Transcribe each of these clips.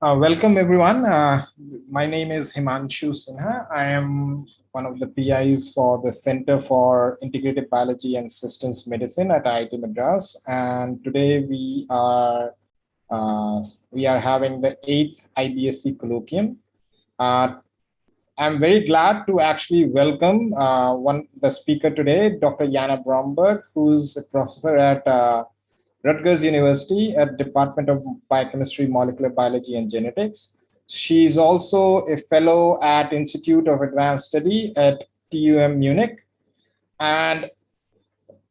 Welcome, everyone. My name is Himanshu Sinha. I am one of the PIs for the Center for Integrative Biology and Systems Medicine at IIT Madras. And today we are having the 8th IBSE Colloquium. I'm very glad to actually welcome the speaker today, Dr. Yana Bromberg, who's a professor at Rutgers University at Department of Biochemistry, Molecular Biology and Genetics. She's also a fellow at Institute of Advanced Study at TUM Munich and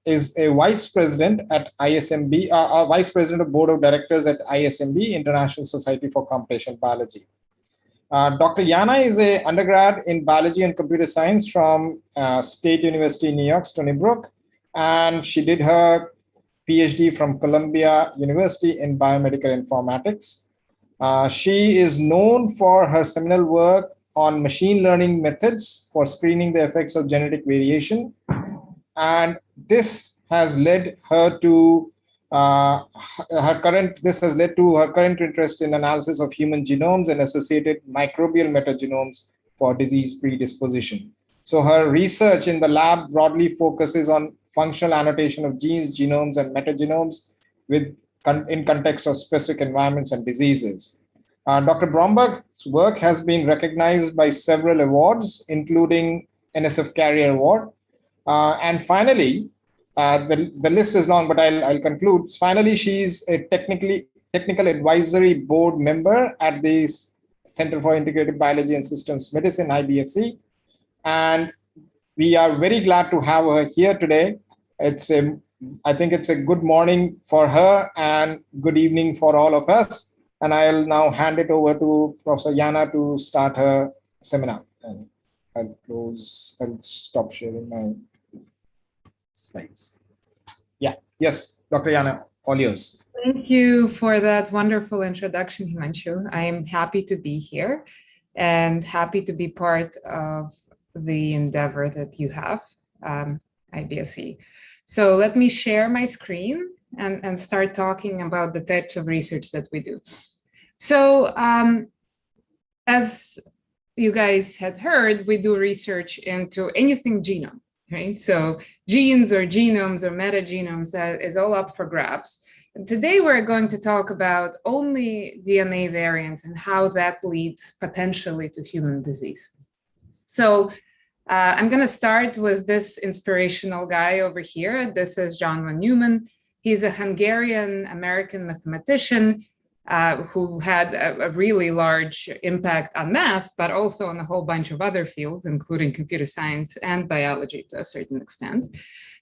is a vice president at ISMB, vice president of board of directors at ISMB, International Society for Computational Biology. Dr. Yana is an undergrad in biology and computer science from State University in New York, Stony Brook, and she did her PhD from Columbia University in biomedical informatics. She is known for her seminal work on machine learning methods for screening the effects of genetic variation. And this has led her to her current interest in analysis of human genomes and associated microbial metagenomes for disease predisposition. So her research in the lab broadly focuses on functional annotation of genes, genomes, and metagenomes in context of specific environments and diseases. Dr. Bromberg's work has been recognized by several awards, including NSF Carrier Award. And finally, the list is long, but I'll conclude. Finally, she's a technical advisory board member at the Center for Integrative Biology and Systems Medicine, IBSE. And we are very glad to have her here today. I think it's a good morning for her and good evening for all of us. And I'll now hand it over to Professor Yana to start her seminar. And I'll stop sharing my slides. Yeah, yes, Dr. Yana, all yours. Thank you for that wonderful introduction, Himanshu. I am happy to be here and happy to be part of the endeavor that you have, IBSE. So let me share my screen and start talking about the types of research that we do. So as you guys had heard, we do research into anything genome, right? So genes or genomes or metagenomes, that is all up for grabs. And today we're going to talk about only DNA variants and how that leads potentially to human disease. So I'm going to start with this inspirational guy over here. This is John von Neumann. He's a Hungarian-American mathematician who had a really large impact on math, but also on a whole bunch of other fields, including computer science and biology to a certain extent.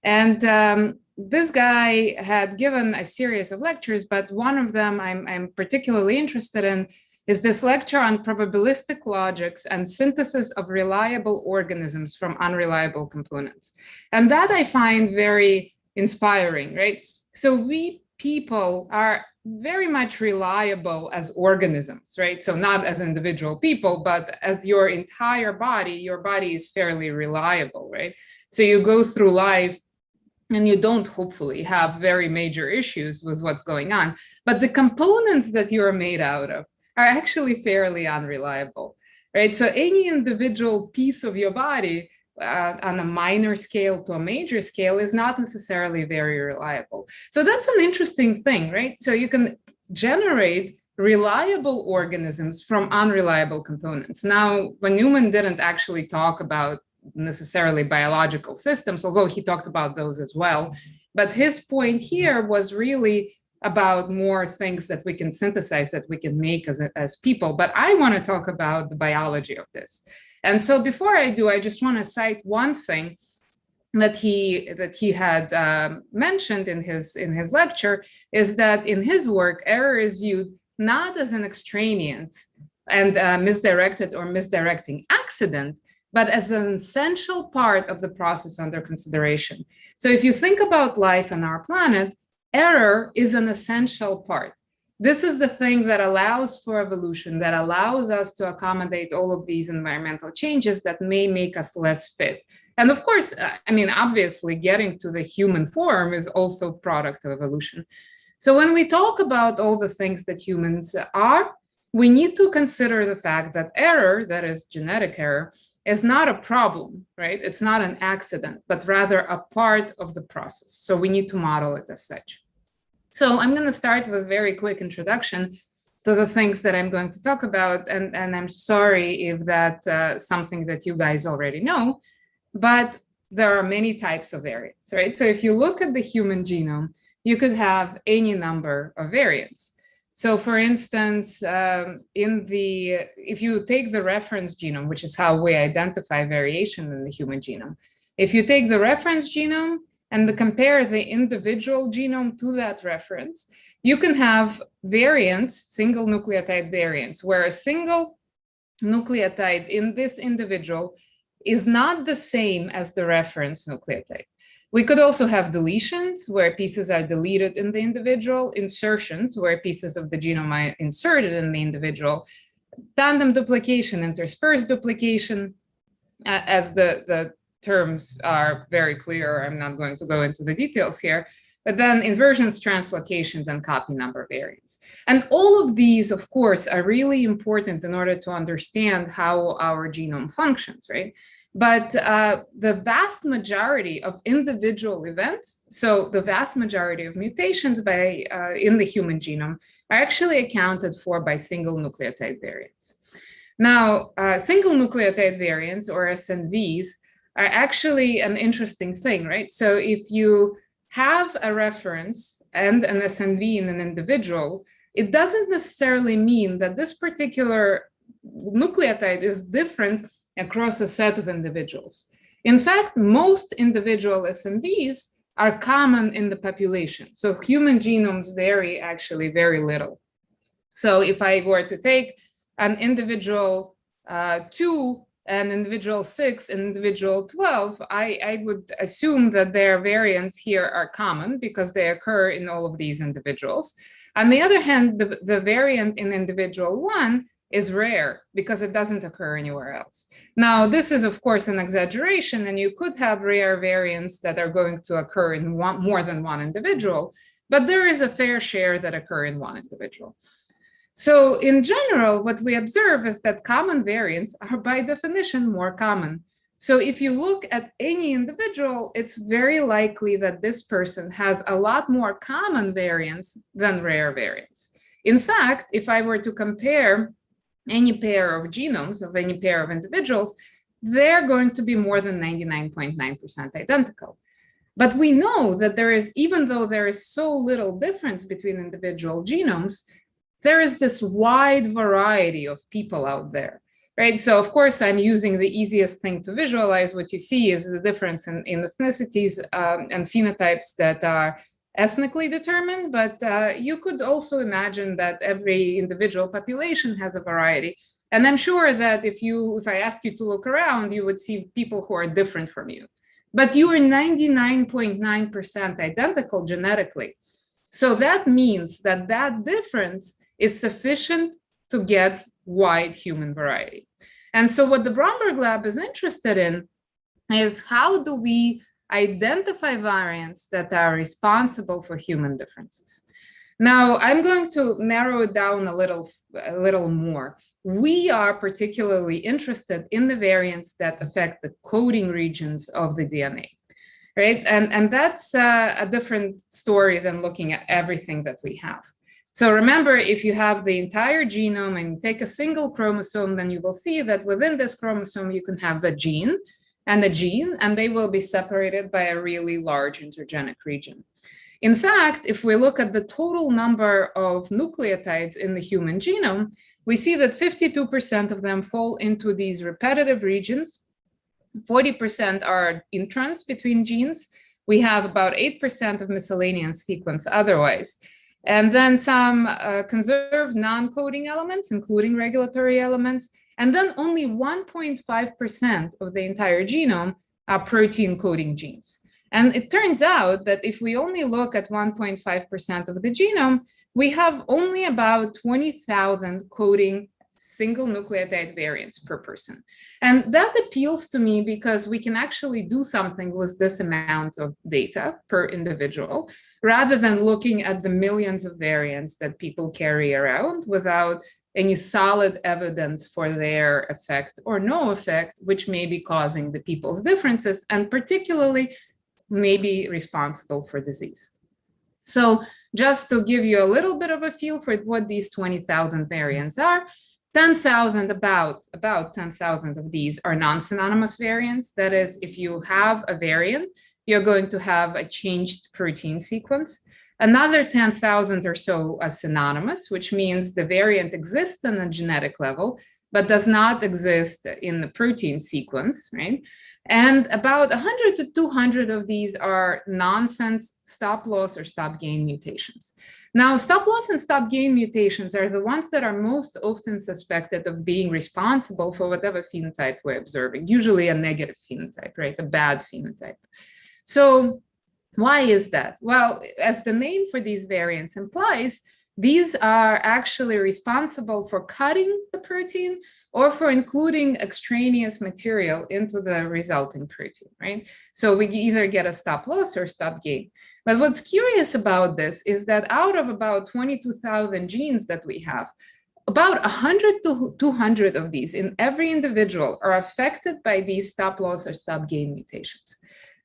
And this guy had given a series of lectures, but one of them I'm particularly interested in is this lecture on probabilistic logics and synthesis of reliable organisms from unreliable components. And that I find very inspiring, right? So we people are very much reliable as organisms, right? So not as individual people, but as your entire body, your body is fairly reliable, right? So you go through life and you don't hopefully have very major issues with what's going on, but the components that you're made out of are actually fairly unreliable, right? So any individual piece of your body on a minor scale to a major scale is not necessarily very reliable. So that's an interesting thing, right? So you can generate reliable organisms from unreliable components. Now, von Neumann didn't actually talk about necessarily biological systems, although he talked about those as well. But his point here was really about more things that we can synthesize, that we can make as people. But I want to talk about the biology of this. And so before I do, I just want to cite one thing that he had mentioned in his lecture, is that in his work, error is viewed not as an extraneous and misdirected or misdirecting accident, but as an essential part of the process under consideration. So if you think about life on our planet, error is an essential part. This is the thing that allows for evolution, that allows us to accommodate all of these environmental changes that may make us less fit. And of course, I mean, obviously getting to the human form is also a product of evolution. So when we talk about all the things that humans are, we need to consider the fact that error, that is genetic error, is not a problem, right? It's not an accident, but rather a part of the process. So we need to model it as such. So I'm going to start with a very quick introduction to the things that I'm going to talk about. And I'm sorry if that's something that you guys already know, but there are many types of variants, right? So if you look at the human genome, you could have any number of variants. So for instance, if you take the reference genome, which is how we identify variation in the human genome, if you take the reference genome and compare the individual genome to that reference, you can have variants, single nucleotide variants, where a single nucleotide in this individual is not the same as the reference nucleotide. We could also have deletions where pieces are deleted in the individual, insertions where pieces of the genome are inserted in the individual, tandem duplication, interspersed duplication, as the terms are very clear. I'm not going to go into the details here, but then inversions, translocations, and copy number variants. And all of these, of course, are really important in order to understand how our genome functions, right? But the vast majority of individual events, so the vast majority of mutations in the human genome, are actually accounted for by single nucleotide variants. Now, single nucleotide variants, or SNVs, are actually an interesting thing, right? So if you have a reference and an SNV in an individual, it doesn't necessarily mean that this particular nucleotide is different across a set of individuals. In fact, most individual SNVs are common in the population. So human genomes vary actually very little. So if I were to take an individual 2, an individual 6, an individual 12, I would assume that their variants here are common because they occur in all of these individuals. On the other hand, the variant in individual 1 is rare because it doesn't occur anywhere else. Now, this is, of course, an exaggeration, and you could have rare variants that are going to occur in more than one individual, but there is a fair share that occur in one individual. So in general, what we observe is that common variants are by definition more common. So if you look at any individual, it's very likely that this person has a lot more common variants than rare variants. In fact, if I were to compare any pair of genomes of any pair of individuals, they're going to be more than 99.9% identical. But we know that there is, even though there is so little difference between individual genomes, there is this wide variety of people out there, right? So of course, I'm using the easiest thing to visualize. What you see is the difference in ethnicities and phenotypes that are ethnically determined, but you could also imagine that every individual population has a variety. And I'm sure that if I asked you to look around, you would see people who are different from you. But you are 99.9% identical genetically. So that means that that difference is sufficient to get wide human variety. And so what the Bromberg lab is interested in is how do we identify variants that are responsible for human differences. Now, I'm going to narrow it down a little more. We are particularly interested in the variants that affect the coding regions of the DNA, right? And that's a different story than looking at everything that we have. So remember, if you have the entire genome and you take a single chromosome, then you will see that within this chromosome, you can have a gene, and they will be separated by a really large intergenic region. In fact, if we look at the total number of nucleotides in the human genome, we see that 52% of them fall into these repetitive regions. 40% are introns between genes. We have about 8% of miscellaneous sequence otherwise. And then some conserved non-coding elements, including regulatory elements. And then only 1.5% of the entire genome are protein coding genes. And it turns out that if we only look at 1.5% of the genome, we have only about 20,000 coding single nucleotide variants per person. And that appeals to me because we can actually do something with this amount of data per individual, rather than looking at the millions of variants that people carry around without any solid evidence for their effect or no effect, which may be causing the people's differences and particularly may be responsible for disease. So just to give you a little bit of a feel for what these 20,000 variants are, 10,000, about 10,000 of these are non-synonymous variants. That is, if you have a variant, you're going to have a changed protein sequence. Another 10,000 or so are synonymous, which means the variant exists on a genetic level, but does not exist in the protein sequence, right? And about 100 to 200 of these are nonsense stop-loss or stop-gain mutations. Now, stop-loss and stop-gain mutations are the ones that are most often suspected of being responsible for whatever phenotype we're observing, usually a negative phenotype, right? A bad phenotype. So why is that? Well, as the name for these variants implies, these are actually responsible for cutting the protein or for including extraneous material into the resulting protein, right? So we either get a stop loss or stop gain. But what's curious about this is that out of about 22,000 genes that we have, about 100 to 200 of these in every individual are affected by these stop loss or stop gain mutations,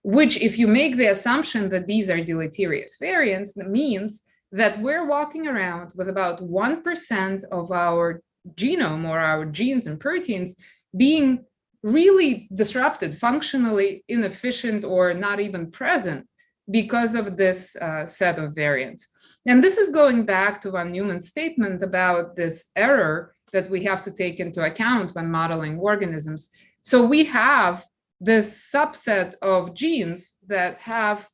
which if you make the assumption that these are deleterious variants, that means that we're walking around with about 1% of our genome or our genes and proteins being really disrupted, functionally inefficient or not even present because of this set of variants. And this is going back to von Neumann's statement about this error that we have to take into account when modeling organisms. So we have this subset of genes that have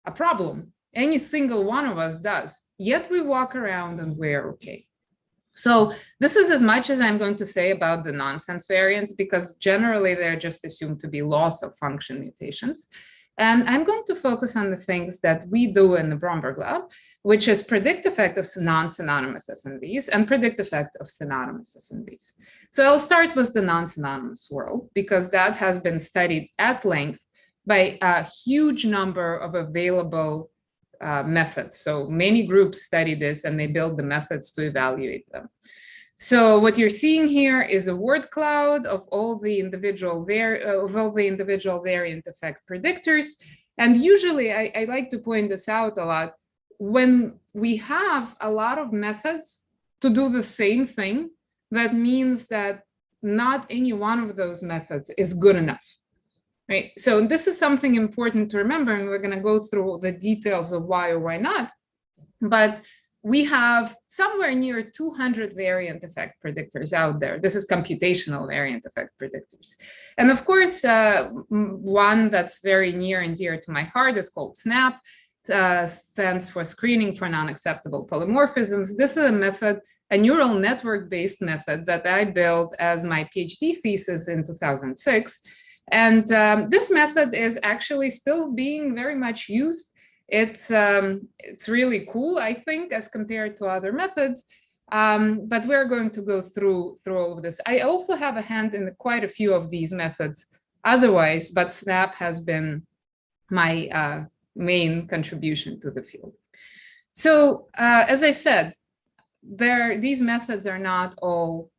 a problem. Any single one of us does, yet we walk around and we're okay. So this is as much as I'm going to say about the nonsense variants, because generally they're just assumed to be loss of function mutations. And I'm going to focus on the things that we do in the Bromberg lab, which is predict effect of non-synonymous SMVs and predict effect of synonymous SMVs. So I'll start with the non-synonymous world, because that has been studied at length by a huge number of available methods. So many groups study this and they build the methods to evaluate them. So what you're seeing here is a word cloud of all the individual variant effect predictors. And usually I like to point this out a lot. When we have a lot of methods to do the same thing, that means that not any one of those methods is good enough. Right. So this is something important to remember, and we're going to go through the details of why or why not. But we have somewhere near 200 variant effect predictors out there. This is computational variant effect predictors. And of course, one that's very near and dear to my heart is called SNAP, stands for Screening for Non-Acceptable Polymorphisms. This is a method, a neural network-based method that I built as my PhD thesis in 2006. And this method is actually still being very much used. It's really cool, I think, as compared to other methods. But we're going to go through all of this. I also have a hand in quite a few of these methods otherwise, but SNAP has been my main contribution to the field. So as I said, these methods are not all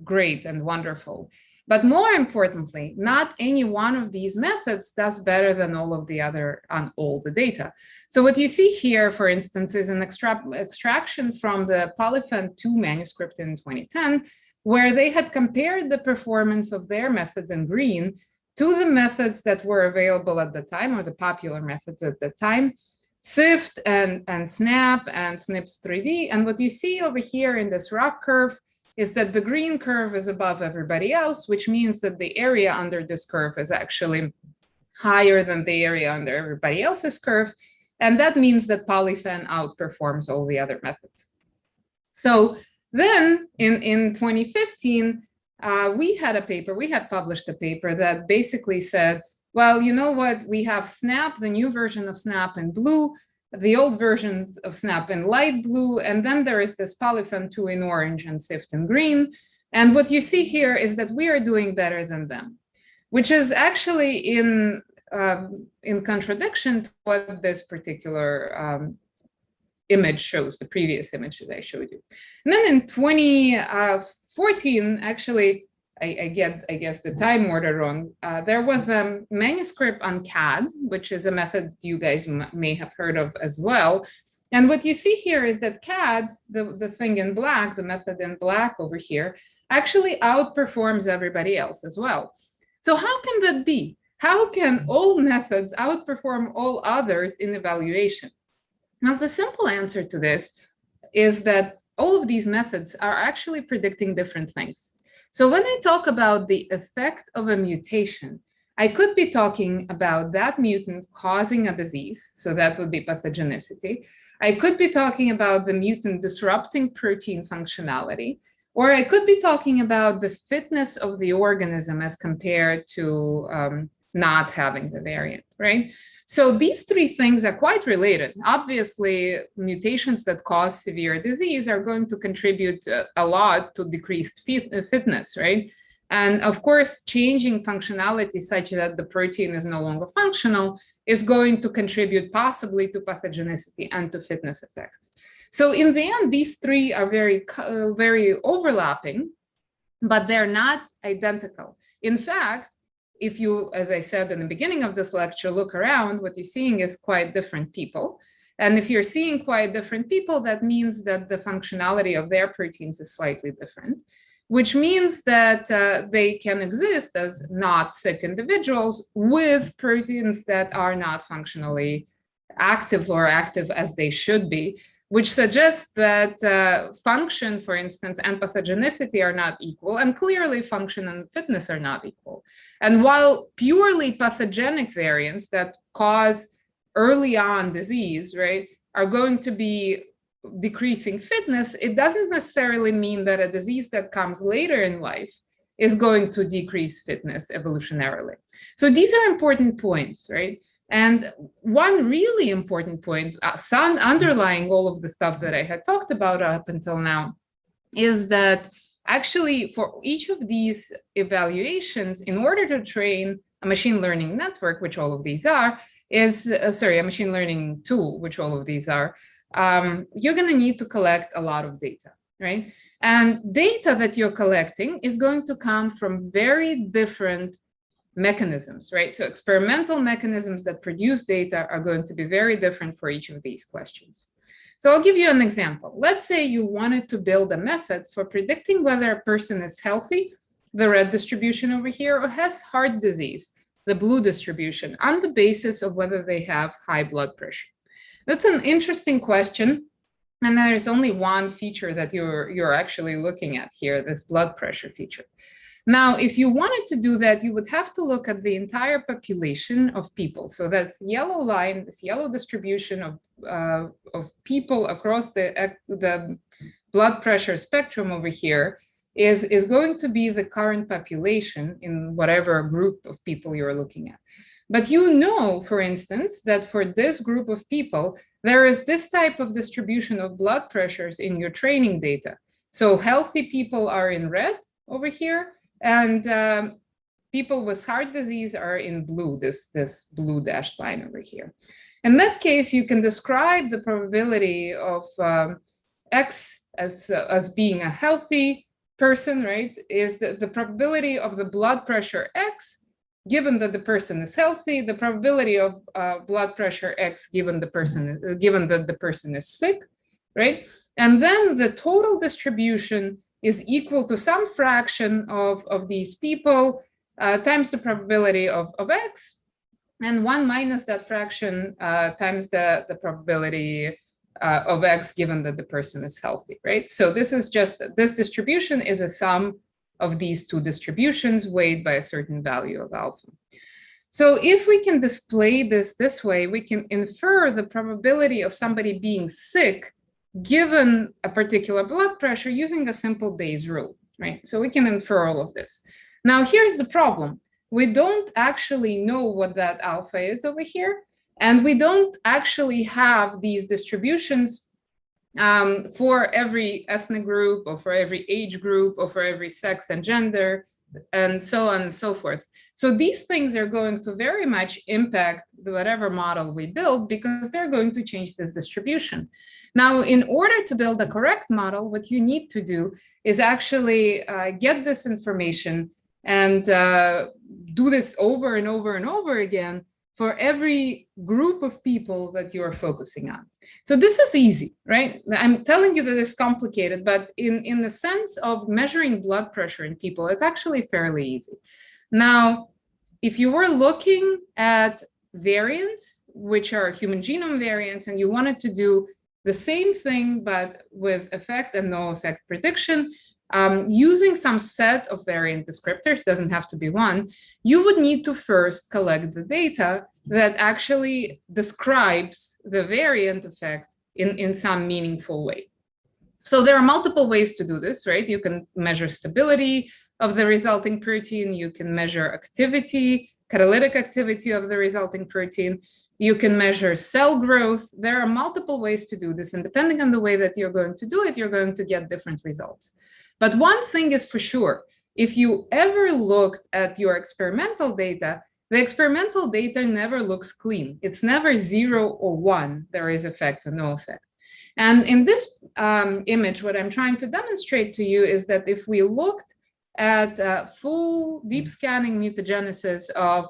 great and wonderful. But more importantly, not any one of these methods does better than all of the other on all the data. So what you see here, for instance, is an extraction from the Polyphen 2 manuscript in 2010, where they had compared the performance of their methods in green to the methods that were available at the time, or the popular methods at the time, SIFT and SNAP and SNPs 3D. And what you see over here in this ROC curve is that the green curve is above everybody else, which means that the area under this curve is actually higher than the area under everybody else's curve. And that means that Polyphen outperforms all the other methods. So then in 2015, we had published a paper that basically said, well, you know what, we have SNAP, the new version of SNAP in blue, the old versions of SNAP in light blue, and then there is this Polyphen 2 in orange and SIFT in green. And what you see here is that we are doing better than them, which is actually in contradiction to what this particular image shows, the previous image that I showed you. And then in 2014, actually, I guess the time order wrong. There was a manuscript on CAD, which is a method you guys may have heard of as well. And what you see here is that CAD, the thing in black, the method in black over here, actually outperforms everybody else as well. So how can that be? How can all methods outperform all others in evaluation? Now, the simple answer to this is that all of these methods are actually predicting different things. So when I talk about the effect of a mutation, I could be talking about that mutant causing a disease, so that would be pathogenicity. I could be talking about the mutant disrupting protein functionality, or I could be talking about the fitness of the organism as compared to not having the variant, right? So these three things are quite related. Obviously, mutations that cause severe disease are going to contribute a lot to decreased fitness, right? And of course, changing functionality such that the protein is no longer functional is going to contribute possibly to pathogenicity and to fitness effects. So in the end, these three are very overlapping, but they're not identical. In fact, if you, as I said in the beginning of this lecture, look around, what you're seeing is quite different people. And if you're seeing quite different people, that means that the functionality of their proteins is slightly different, which means that they can exist as not sick individuals with proteins that are not functionally active or active as they should be, which suggests that function, for instance, and pathogenicity are not equal, and clearly function and fitness are not equal. And while purely pathogenic variants that cause early on disease, right, are going to be decreasing fitness, it doesn't necessarily mean that a disease that comes later in life is going to decrease fitness evolutionarily. So these are important points, right? And one really important point, underlying all of the stuff that I had talked about up until now, is that actually for each of these evaluations, in order to train a machine learning network, which all of these are, is, a machine learning tool, which all of these are, you're going to need to collect a lot of data, right? And data that you're collecting is going to come from very different mechanisms, right? So experimental mechanisms that produce data are going to be very different for each of these questions. So I'll give you an example. Let's say you wanted to build a method for predicting whether a person is healthy, the red distribution over here, or has heart disease, the blue distribution, on the basis of whether they have high blood pressure. That's an interesting question. And there's only one feature that you're actually looking at here, this blood pressure feature. Now, if you wanted to do that, you would have to look at the entire population of people. So that yellow line, this yellow distribution of people across the blood pressure spectrum over here is going to be the current population in whatever group of people you're looking at. But you know, for instance, that for this group of people, there is this type of distribution of blood pressures in your training data. So healthy people are in red over here, and people with heart disease are in blue, this blue dashed line over here. In that case, you can describe the probability of X as being a healthy person, right? Is the probability of the blood pressure X, given that the person is healthy, the probability of blood pressure X given that the person is sick, right? And then the total distribution is equal to some fraction of these people times the probability of X, and 1 minus that fraction times the probability of X given that the person is healthy, right? So this is just, this distribution is a sum of these two distributions weighed by a certain value of alpha. So if we can display this way, we can infer the probability of somebody being sick given a particular blood pressure using a simple Bayes rule, right? So we can infer all of this. Now, here's the problem. We don't actually know what that alpha is over here, and we don't actually have these distributions for every ethnic group or for every age group or for every sex and gender and so on and so forth. So these things are going to very much impact whatever model we build because they're going to change this distribution. Now, in order to build a correct model, what you need to do is actually get this information and do this over and over and over again for every group of people that you are focusing on. So this is easy, right? I'm telling you that it's complicated, but in the sense of measuring blood pressure in people, it's actually fairly easy. Now, if you were looking at variants, which are human genome variants, and you wanted to do the same thing, but with effect and no effect prediction, using some set of variant descriptors, doesn't have to be one, you would need to first collect the data that actually describes the variant effect in some meaningful way. So there are multiple ways to do this, right? You can measure stability of the resulting protein. You can measure activity, catalytic activity of the resulting protein. You can measure cell growth. There are multiple ways to do this. And depending on the way that you're going to do it, you're going to get different results. But one thing is for sure, if you ever looked at your experimental data, the experimental data never looks clean. It's never 0 or 1, there is effect or no effect. And in this image, what I'm trying to demonstrate to you is that if we looked at full deep scanning mutagenesis of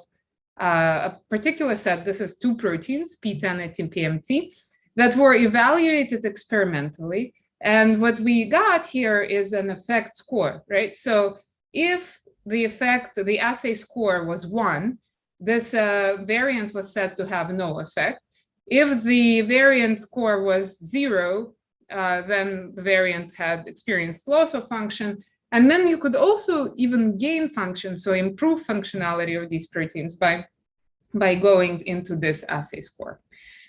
a particular set, this is 2 proteins, P10 and TPMT, that were evaluated experimentally. And what we got here is an effect score, right? So if the effect, the assay score was 1, this variant was said to have no effect. If the variant score was 0, then the variant had experienced loss of function. And then you could also even gain function, so improve functionality of these proteins by going into this assay score.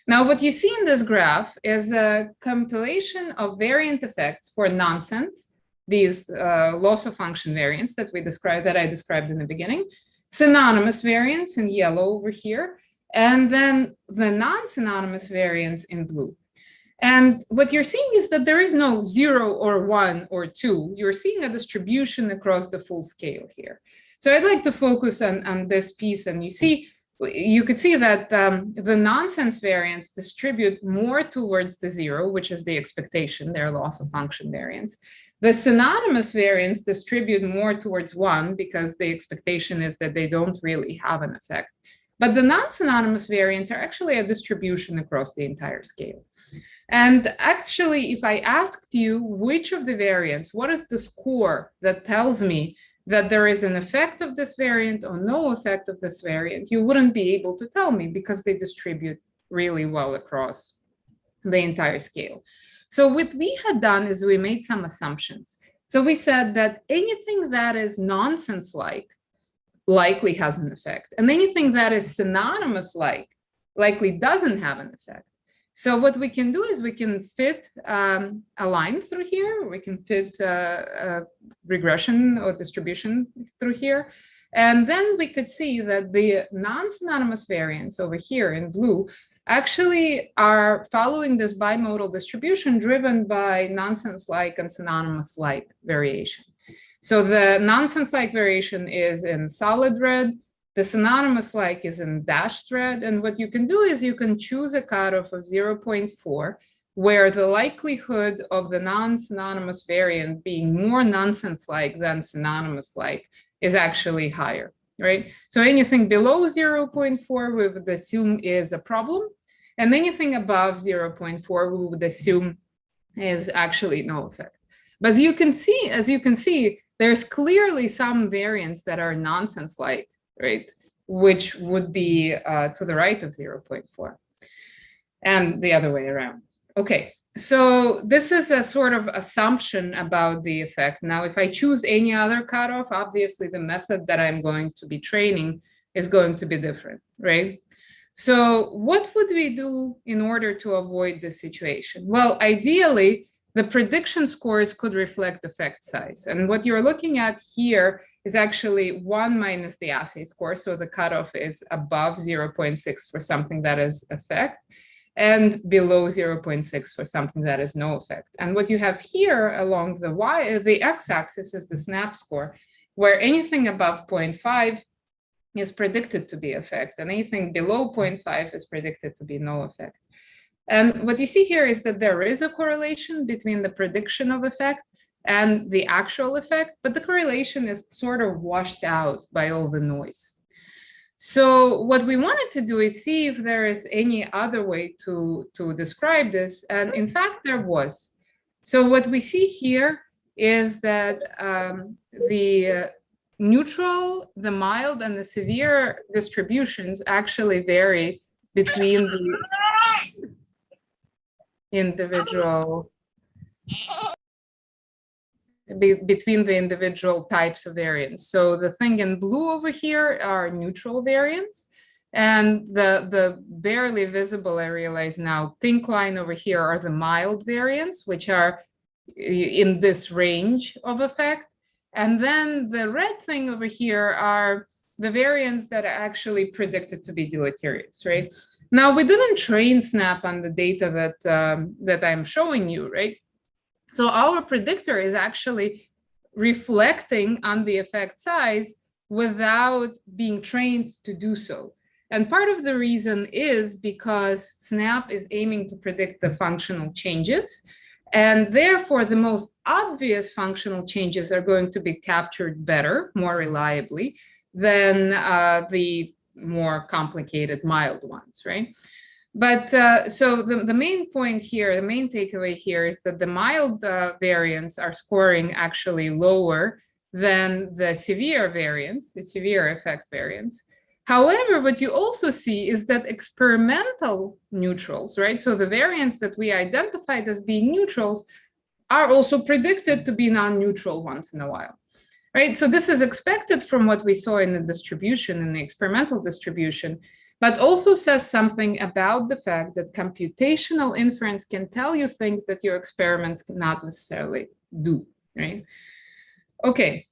Now, what you see in this graph is a compilation of variant effects for nonsense, these loss of function variants that I described in the beginning, synonymous variants in yellow over here, and then the non-synonymous variants in blue. And what you're seeing is that there is no 0 or 1 or 2. You're seeing a distribution across the full scale here. So I'd like to focus on this piece, and you could see that the nonsense variants distribute more towards the 0, which is the expectation, their loss of function variants. The synonymous variants distribute more towards 1 because the expectation is that they don't really have an effect. But the non-synonymous variants are actually a distribution across the entire scale. And actually, if I asked you which of the variants, what is the score that tells me that there is an effect of this variant or no effect of this variant, you wouldn't be able to tell me because they distribute really well across the entire scale. So what we had done is we made some assumptions. So we said that anything that is nonsense-like likely has an effect, and anything that is synonymous-like likely doesn't have an effect. So what we can do is we can fit a line through here, we can fit a regression or distribution through here, and then we could see that the non-synonymous variants over here in blue actually are following this bimodal distribution driven by nonsense-like and synonymous-like variation. So the nonsense-like variation is in solid red, the synonymous-like is in dashed red, and what you can do is you can choose a cutoff of 0.4, where the likelihood of the non-synonymous variant being more nonsense-like than synonymous-like is actually higher, right? So anything below 0.4 we would assume is a problem, and anything above 0.4 we would assume is actually no effect. But as you can see, there's clearly some variants that are nonsense-like, right? Which would be to the right of 0.4 and the other way around. Okay, so this is a sort of assumption about the effect. Now, if I choose any other cutoff, obviously the method that I'm going to be training is going to be different, right? So what would we do in order to avoid this situation? Well, ideally, the prediction scores could reflect effect size. And what you're looking at here is actually 1 minus the assay score. So the cutoff is above 0.6 for something that is effect. and below 0.6 for something that is no effect. And what you have here along the x-axis is the SNAP score, where anything above 0.5 is predicted to be effect, and anything below 0.5 is predicted to be no effect. And what you see here is that there is a correlation between the prediction of effect and the actual effect, but the correlation is sort of washed out by all the noise. So what we wanted to do is see if there is any other way to describe this, and in fact there was. So what we see here is that the neutral, the mild, and the severe distributions actually vary between the individual types of variants. So the thing in blue over here are neutral variants, and the barely visible, I realize now, pink line over here are the mild variants, which are in this range of effect. And then the red thing over here are the variants that are actually predicted to be deleterious, right? Now, we didn't train SNAP on the data that I'm showing you, right? So our predictor is actually reflecting on the effect size without being trained to do so. And part of the reason is because SNAP is aiming to predict the functional changes, and therefore the most obvious functional changes are going to be captured better, more reliably than the more complicated mild ones, right? But so the main point here, the main takeaway here is that the mild variants are scoring actually lower than the severe variants, the severe effect variants. However, what you also see is that experimental neutrals, right? So the variants that we identified as being neutrals are also predicted to be non-neutral once in a while, right? So this is expected from what we saw in the distribution, in the experimental distribution, but also says something about the fact that computational inference can tell you things that your experiments cannot necessarily do, right? Okay,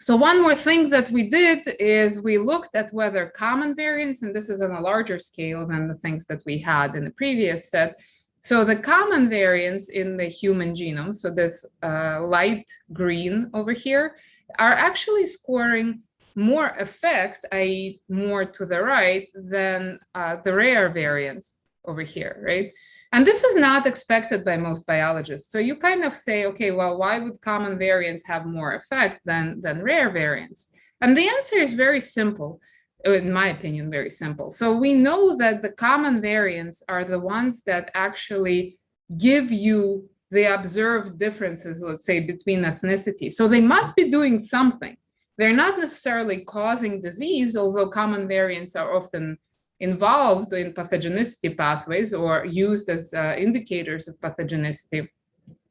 so one more thing that we did is we looked at whether common variants, and this is on a larger scale than the things that we had in the previous set. So the common variants in the human genome, so this light green over here, are actually scoring more effect, i.e. more to the right than the rare variants over here, right? And this is not expected by most biologists. So you kind of say, okay, well, why would common variants have more effect than rare variants? And the answer is very simple, in my opinion, very simple. So we know that the common variants are the ones that actually give you the observed differences, let's say, between ethnicity. So they must be doing something. They're not necessarily causing disease, although common variants are often involved in pathogenicity pathways or used as indicators of pathogenicity.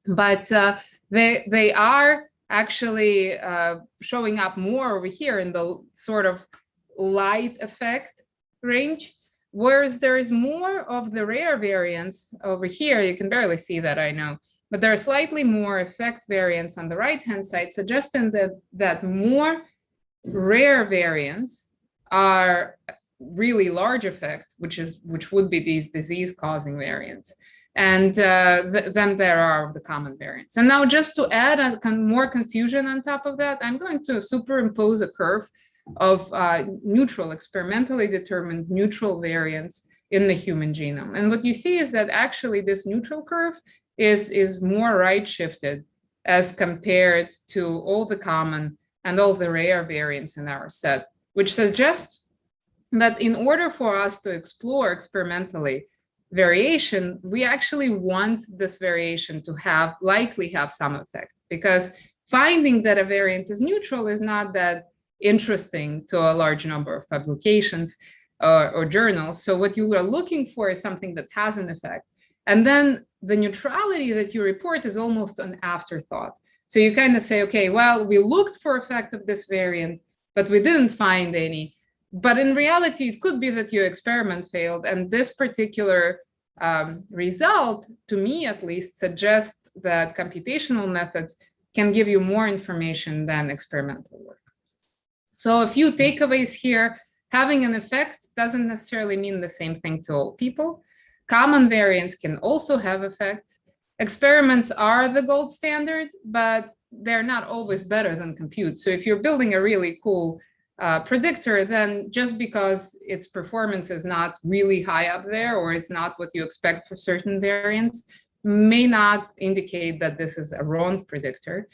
But they are actually showing up more over here in the sort of light effect range, whereas there is more of the rare variants over here. You can barely see that, I know, but there are slightly more effect variants on the right-hand side, suggesting that more rare variants are really large effect, which would be these disease-causing variants, and then there are the common variants. And now, just to add more confusion on top of that, I'm going to superimpose a curve of neutral, experimentally determined neutral variants in the human genome. And what you see is that actually this neutral curve is more right-shifted as compared to all the common and all the rare variants in our set, which suggests that in order for us to explore experimentally variation, we actually want this variation to likely have some effect, because finding that a variant is neutral is not that interesting to a large number of publications or journals. So what you are looking for is something that has an effect. And then the neutrality that you report is almost an afterthought. So you kind of say, okay, well, we looked for effect of this variant, but we didn't find any. But in reality, it could be that your experiment failed. And this particular result, to me at least, suggests that computational methods can give you more information than experimental work. So a few takeaways here. Having an effect doesn't necessarily mean the same thing to all people. Common variants can also have effects. Experiments are the gold standard, but they're not always better than compute. So if you're building a really cool predictor, then just because its performance is not really high up there, or it's not what you expect for certain variants, may not indicate that this is a wrong predictor.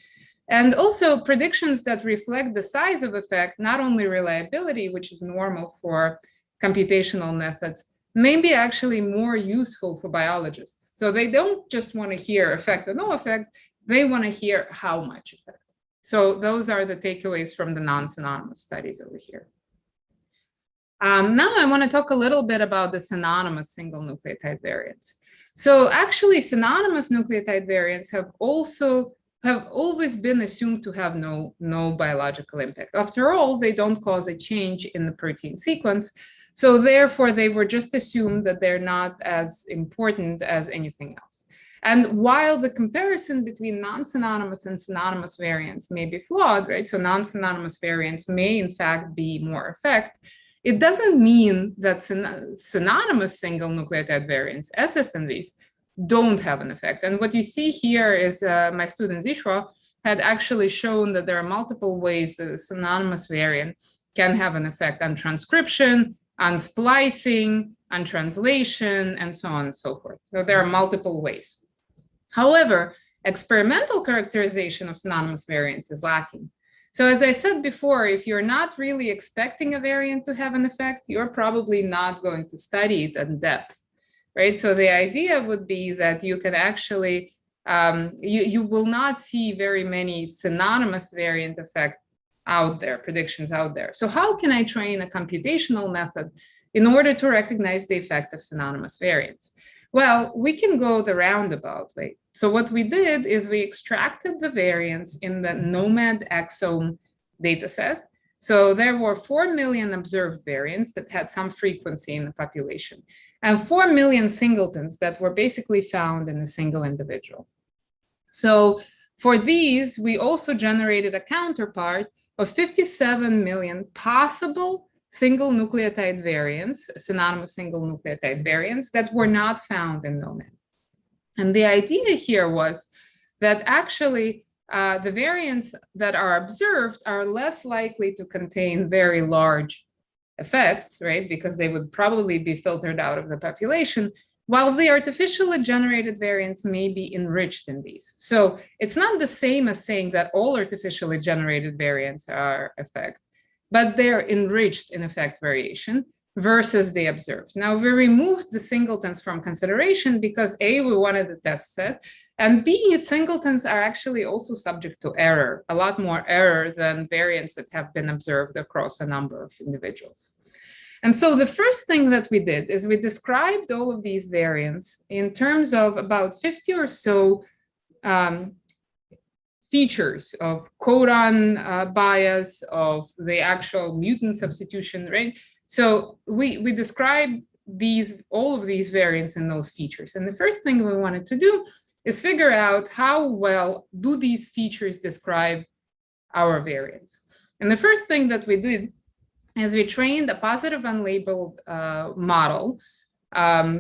And also predictions that reflect the size of effect, not only reliability, which is normal for computational methods, may be actually more useful for biologists. So they don't just want to hear effect or no effect, they want to hear how much effect. So those are the takeaways from the non-synonymous studies over here. Now I want to talk a little bit about the synonymous single nucleotide variants. So actually synonymous nucleotide variants have always been assumed to have no biological impact. After all, they don't cause a change in the protein sequence. So therefore, they were just assumed that they're not as important as anything else. And while the comparison between non-synonymous and synonymous variants may be flawed, right? So non-synonymous variants may in fact be more effect. It doesn't mean that synonymous single nucleotide variants, SSNVs, don't have an effect. And what you see here is my student Zishwa had actually shown that there are multiple ways that a synonymous variant can have an effect on transcription, on splicing, on translation, and so on and so forth. So there are multiple ways. However, experimental characterization of synonymous variants is lacking. So as I said before, if you're not really expecting a variant to have an effect, you're probably not going to study it in depth, right? So the idea would be that you can actually, you will not see very many synonymous variant effects out there, predictions out there. So how can I train a computational method in order to recognize the effect of synonymous variants? Well, we can go the roundabout way. So what we did is we extracted the variants in the Neumann exome dataset. So there were 4 million observed variants that had some frequency in the population, and 4 million singletons that were basically found in a single individual. So for these, we also generated a counterpart of 57 million possible single nucleotide variants, synonymous single nucleotide variants that were not found in Neumann. And the idea here was that actually the variants that are observed are less likely to contain very large effects, right? Because they would probably be filtered out of the population, while the artificially generated variants may be enriched in these. So it's not the same as saying that all artificially generated variants are effect, but they're enriched in effect variation versus the observed. Now, we removed the singletons from consideration because A, we wanted a test set, and B, singletons are actually also subject to error, a lot more error than variants that have been observed across a number of individuals. And so the first thing that we did is we described all of these variants in terms of about 50 or so features of codon bias, of the actual mutant substitution, right? So we described all of these variants and those features. And the first thing we wanted to do is figure out how well do these features describe our variants. And the first thing that we did is we trained a positive unlabeled model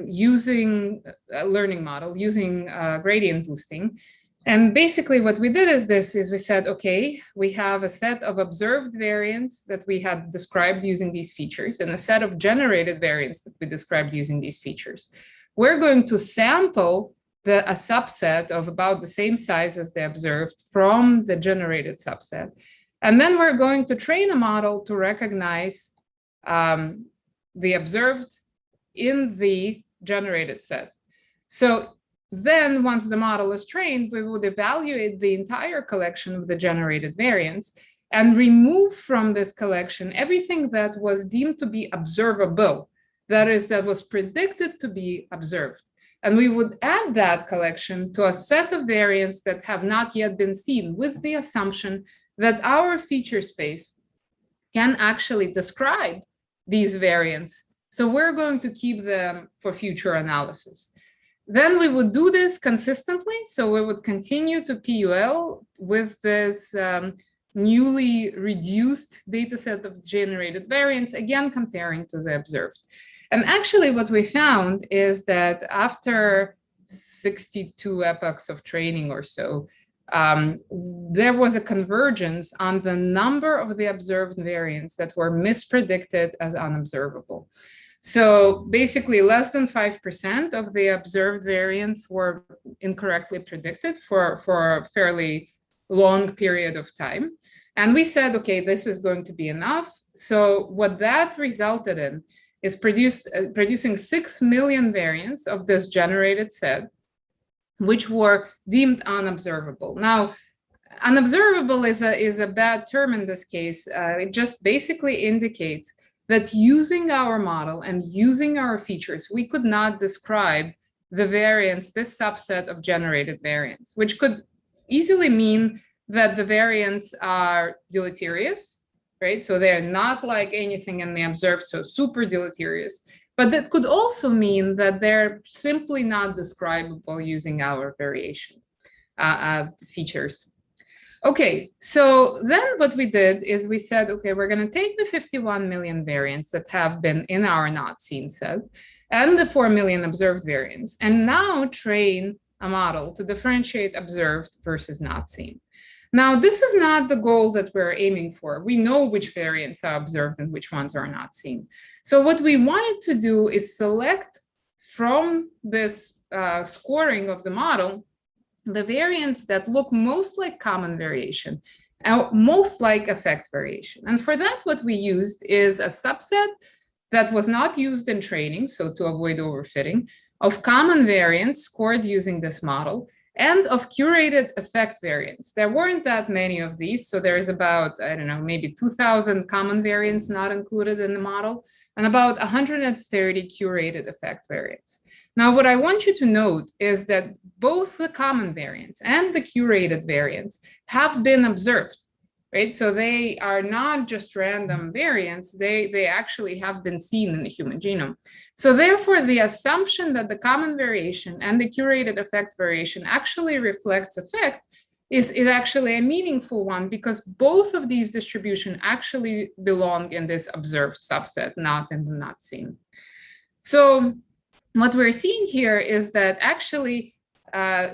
using a learning model, using gradient boosting. And basically what we did is we said, okay, we have a set of observed variants that we had described using these features and a set of generated variants that we described using these features. We're going to sample a subset of about the same size as the observed from the generated subset. And then we're going to train a model to recognize the observed in the generated set. So then once the model is trained, we would evaluate the entire collection of the generated variants and remove from this collection everything that was deemed to be observable, that is, that was predicted to be observed. And we would add that collection to a set of variants that have not yet been seen, with the assumption that our feature space can actually describe these variants. So we're going to keep them for future analysis. Then we would do this consistently. So we would continue to PUL with this newly reduced data set of generated variants, again, comparing to the observed. And actually what we found is that after 62 epochs of training or so, there was a convergence on the number of the observed variants that were mispredicted as unobservable. So basically less than 5% of the observed variants were incorrectly predicted for a fairly long period of time. And we said, okay, this is going to be enough. So what that resulted in is producing 6 million variants of this generated set, which were deemed unobservable. Now, unobservable is a bad term in this case. It just basically indicates that using our model and using our features, we could not describe the variants, this subset of generated variants, which could easily mean that the variants are deleterious, right? So they're not like anything in the observed, so super deleterious. But that could also mean that they're simply not describable using our variation features. Okay, so then what we did is we said, okay, we're going to take the 51 million variants that have been in our not seen set and the 4 million observed variants, and now train a model to differentiate observed versus not seen. Now, this is not the goal that we're aiming for. We know which variants are observed and which ones are not seen. So what we wanted to do is select from this scoring of the model the variants that look most like common variation and most like effect variation. And for that, what we used is a subset that was not used in training, so to avoid overfitting, of common variants scored using this model, and of curated effect variants. There weren't that many of these, so there's about, I don't know, maybe 2,000 common variants not included in the model, and about 130 curated effect variants. Now, what I want you to note is that both the common variants and the curated variants have been observed, right? So they are not just random variants, they actually have been seen in the human genome. So therefore, the assumption that the common variation and the curated effect variation actually reflects effect is actually a meaningful one, because both of these distributions actually belong in this observed subset, not in the not seen. So what we're seeing here is that actually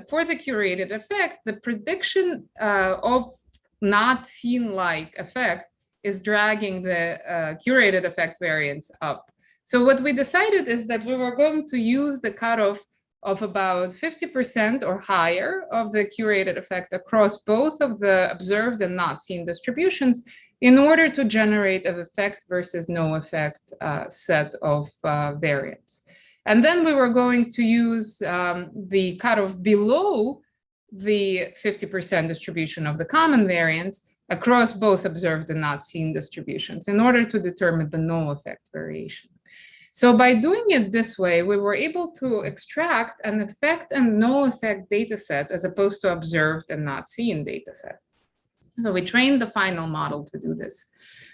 for the curated effect, the prediction of not seen like effect is dragging the curated effect variance up. So what we decided is that we were going to use the cutoff of about 50% or higher of the curated effect across both of the observed and not seen distributions in order to generate an effect versus no effect set of variants. And then we were going to use the cutoff below the 50% distribution of the common variants across both observed and not seen distributions in order to determine the no effect variation. So by doing it this way, we were able to extract an effect and no effect data set as opposed to observed and not seen data set. So we trained the final model to do this.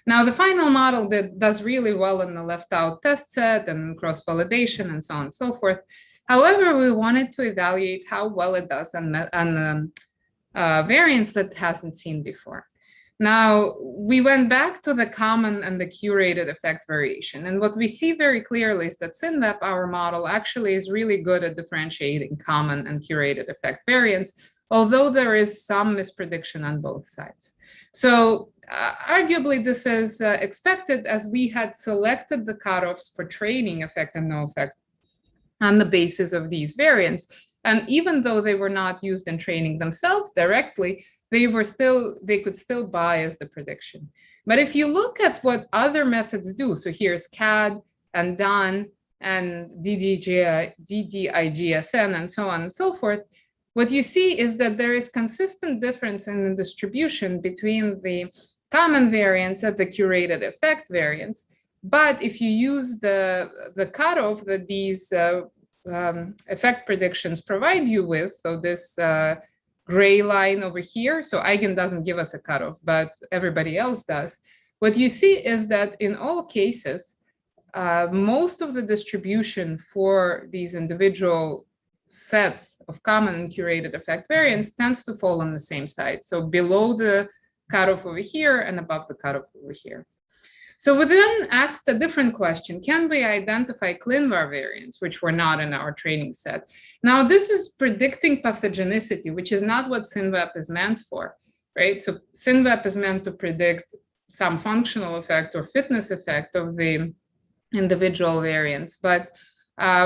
Now, the final model does really well in the left out test set and cross-validation and so on and so forth. However, we wanted to evaluate how well it does on variants that it hasn't seen before. Now, we went back to the common and the curated effect variation. And what we see very clearly is that SynVep, our model, actually is really good at differentiating common and curated effect variants, although there is some misprediction on both sides. So arguably, this is expected, as we had selected the cutoffs for training effect and no effect on the basis of these variants. And even though they were not used in training themselves directly, they could still bias the prediction. But if you look at what other methods do, so here's CAD and DON and DDIGSN and so on and so forth, what you see is that there is consistent difference in the distribution between the common variants and the curated effect variants. But if you use the cutoff that these effect predictions provide you with, so this gray line over here, so Eigen doesn't give us a cutoff, but everybody else does. What you see is that in all cases, most of the distribution for these individual sets of common and curated effect variants tends to fall on the same side. So below the cutoff over here and above the cutoff over here. So we then asked a different question. Can we identify ClinVar variants, which were not in our training set? Now, this is predicting pathogenicity, which is not what SynVep is meant for, right? So SynVep is meant to predict some functional effect or fitness effect of the individual variants, but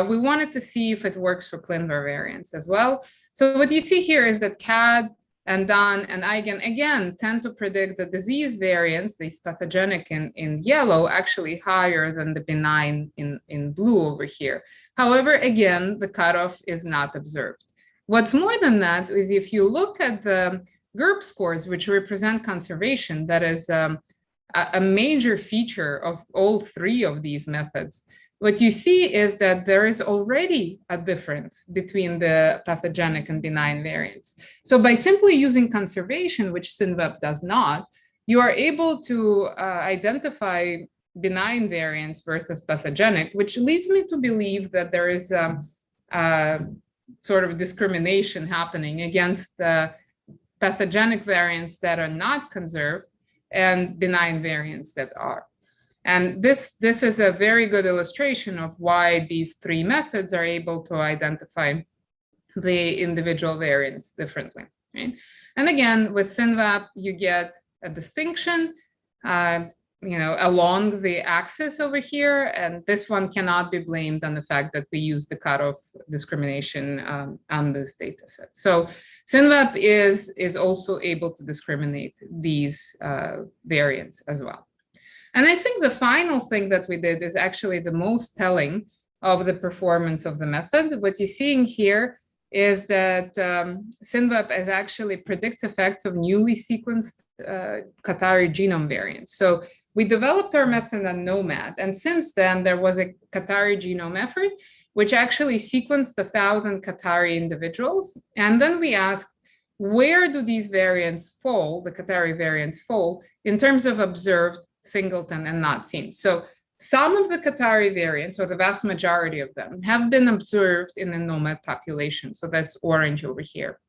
we wanted to see if it works for ClinVar variants as well. So what you see here is that CAD and Don and Eigen, again, tend to predict the disease variants, these pathogenic in yellow, actually higher than the benign in blue over here. However, again, the cutoff is not observed. What's more than that is if you look at the GURP scores, which represent conservation, that is a major feature of all three of these methods. What you see is that there is already a difference between the pathogenic and benign variants. So by simply using conservation, which SynVep does not, you are able to identify benign variants versus pathogenic, which leads me to believe that there is sort of discrimination happening against pathogenic variants that are not conserved and benign variants that are. And this is a very good illustration of why these three methods are able to identify the individual variants differently, right? And again, with SynVep, you get a distinction, along the axis over here, and this one cannot be blamed on the fact that we use the cutoff discrimination on this data set. So SynVep is also able to discriminate these variants as well. And I think the final thing that we did is actually the most telling of the performance of the method. What you're seeing here is that SynVep actually predicts effects of newly sequenced Qatari genome variants. So we developed our method on Nomad, and since then there was a Qatari genome effort, which actually sequenced 1,000 Qatari individuals. And then we asked, where do these variants fall, the Qatari variants fall, in terms of observed singleton and not seen? So some of the Qatari variants, or the vast majority of them, have been observed in the Nomad population. So that's orange over here.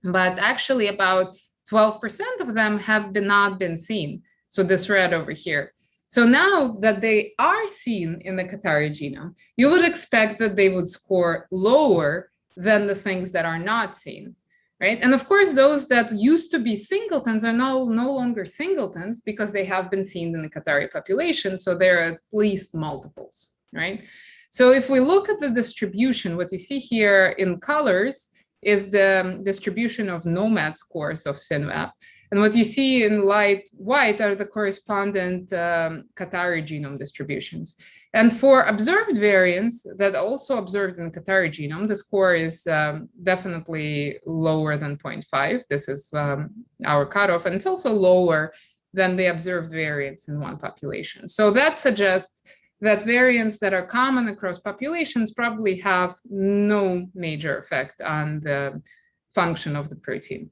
But actually about 12% of them have not been seen. So this red over here. So now that they are seen in the Qatari genome, you would expect that they would score lower than the things that are not seen. Right? And of course, those that used to be singletons are no longer singletons because they have been seen in the Qatari population. So they're at least multiples, right? So if we look at the distribution, what you see here in colors is the distribution of Nomad scores of SynVep. And what you see in light white are the correspondent Qatari genome distributions. And for observed variants that also observed in the Qatari genome, the score is definitely lower than 0.5. This is our cutoff, and it's also lower than the observed variants in one population. So that suggests that variants that are common across populations probably have no major effect on the function of the protein.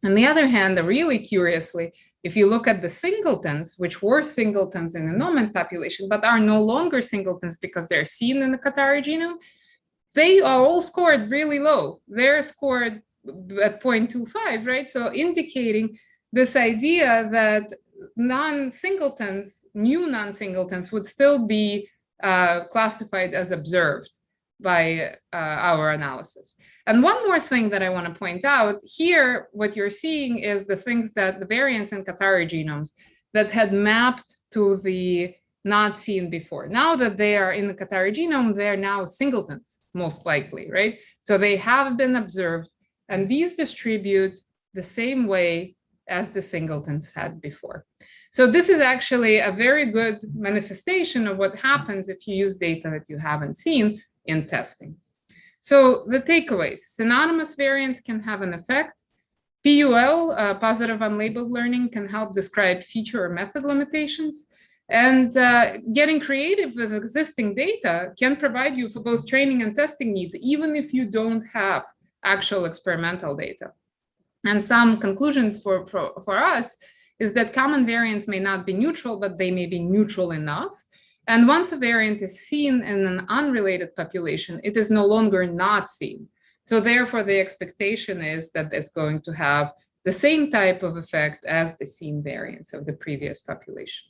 On the other hand, really curiously, if you look at the singletons, which were singletons in the Nomad population, but are no longer singletons because they're seen in the Qatari genome, they are all scored really low. They're scored at 0.25, right? So indicating this idea that non-singletons, new non-singletons would still be classified as observed by our analysis. And one more thing that I want to point out here, what you're seeing is the things that the variants in Qatari genomes that had mapped to the not seen before. Now that they are in the Qatari genome, they're now singletons, most likely, right? So they have been observed, and these distribute the same way as the singletons had before. So this is actually a very good manifestation of what happens if you use data that you haven't seen in testing. So the takeaways: synonymous variants can have an effect. PUL, positive unlabeled learning, can help describe feature or method limitations. And getting creative with existing data can provide you for both training and testing needs, even if you don't have actual experimental data. And some conclusions for us is that common variants may not be neutral, but they may be neutral enough. And once a variant is seen in an unrelated population, it is no longer not seen. So therefore, the expectation is that it's going to have the same type of effect as the seen variants of the previous population.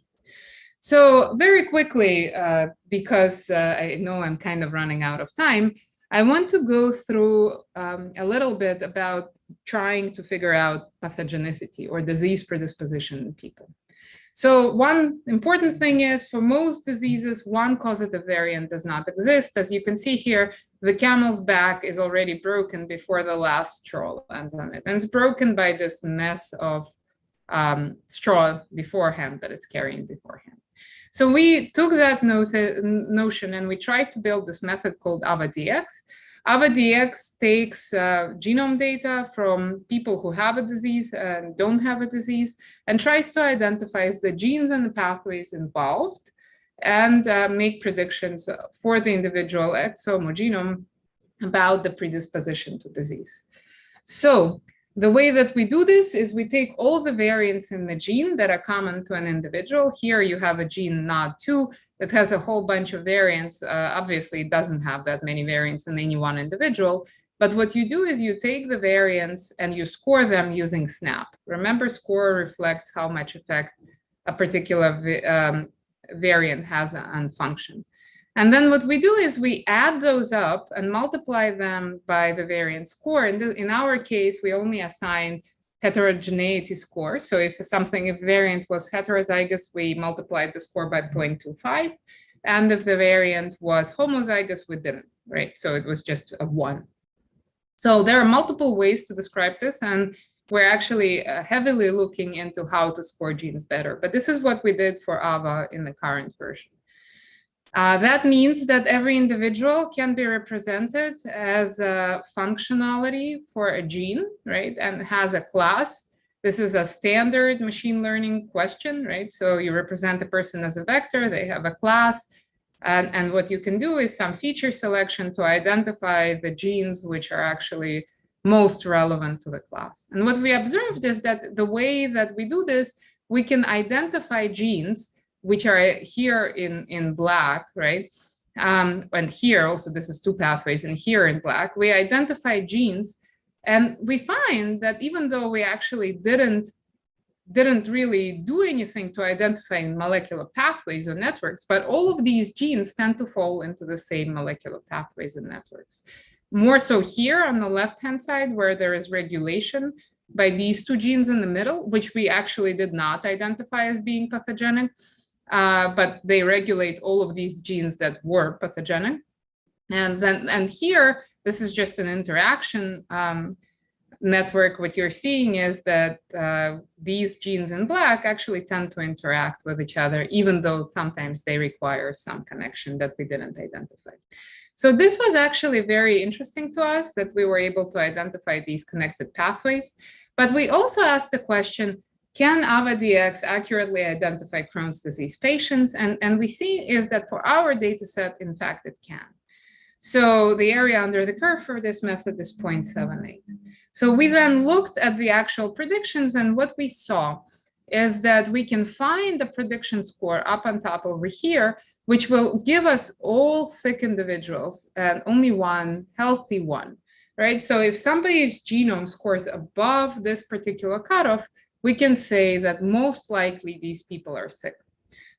So very quickly, because I know I'm kind of running out of time, I want to go through a little bit about trying to figure out pathogenicity or disease predisposition in people. So one important thing is for most diseases, one causative variant does not exist. As you can see here, the camel's back is already broken before the last straw lands on it. And it's broken by this mess of straw beforehand that it's carrying beforehand. So we took that notion and we tried to build this method called AvaDX. AvaDX takes genome data from people who have a disease and don't have a disease and tries to identify the genes and the pathways involved and make predictions for the individual exome or genome about the predisposition to disease. So the way that we do this is we take all the variants in the gene that are common to an individual. Here you have a gene NOD2 that has a whole bunch of variants. Obviously, it doesn't have that many variants in any one individual. But what you do is you take the variants and you score them using SNAP. Remember, score reflects how much effect a particular variant has on function. And then what we do is we add those up and multiply them by the variant score. And in our case, we only assign heterogeneity score. So if variant was heterozygous, we multiplied the score by 0.25. And if the variant was homozygous, we didn't, right? So it was just a 1. So there are multiple ways to describe this. And we're actually heavily looking into how to score genes better. But this is what we did for AVA in the current version. That means that every individual can be represented as a functionality for a gene, right? And has a class. This is a standard machine learning question, right? So you represent a person as a vector, they have a class. And what you can do is some feature selection to identify the genes which are actually most relevant to the class. And what we observed is that the way that we do this, we can identify genes which are here in black, right? And here also, this is 2 pathways, and here in black, we identify genes. And we find that even though we actually didn't really do anything to identify molecular pathways or networks, but all of these genes tend to fall into the same molecular pathways and networks. More so here on the left-hand side, where there is regulation by these 2 genes in the middle, which we actually did not identify as being pathogenic. But they regulate all of these genes that were pathogenic. And here, this is just an interaction network. What you're seeing is that these genes in black actually tend to interact with each other, even though sometimes they require some connection that we didn't identify. So this was actually very interesting to us that we were able to identify these connected pathways. But we also asked the question, can AvaDX accurately identify Crohn's disease patients? And we see is that for our data set, in fact, it can. So the area under the curve for this method is 0.78. So we then looked at the actual predictions, and what we saw is that we can find the prediction score up on top over here, which will give us all sick individuals and only one healthy one, right? So if somebody's genome scores above this particular cutoff, we can say that most likely these people are sick.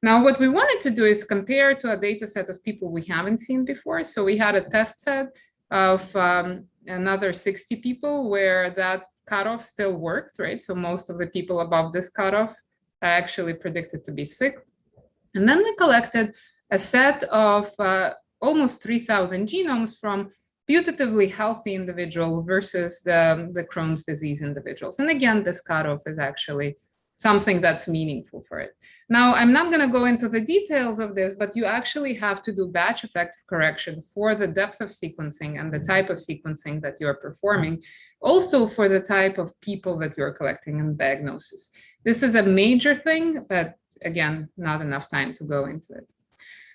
Now, what we wanted to do is compare to a data set of people we haven't seen before. So we had a test set of another 60 people where that cutoff still worked, right? So most of the people above this cutoff are actually predicted to be sick. And then we collected a set of almost 3,000 genomes from putatively healthy individual versus the Crohn's disease individuals. And again, this cutoff is actually something that's meaningful for it. Now, I'm not going to go into the details of this, but you actually have to do batch effective correction for the depth of sequencing and the type of sequencing that you're performing, also for the type of people that you're collecting and diagnosis. This is a major thing, but again, not enough time to go into it.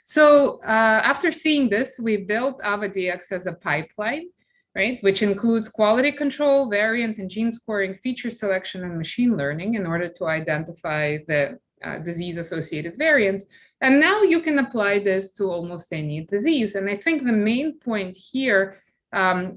So after seeing this, we built AvaDX as a pipeline, right, which includes quality control, variant and gene scoring, feature selection, and machine learning in order to identify the disease-associated variants. And now you can apply this to almost any disease. And I think the main point here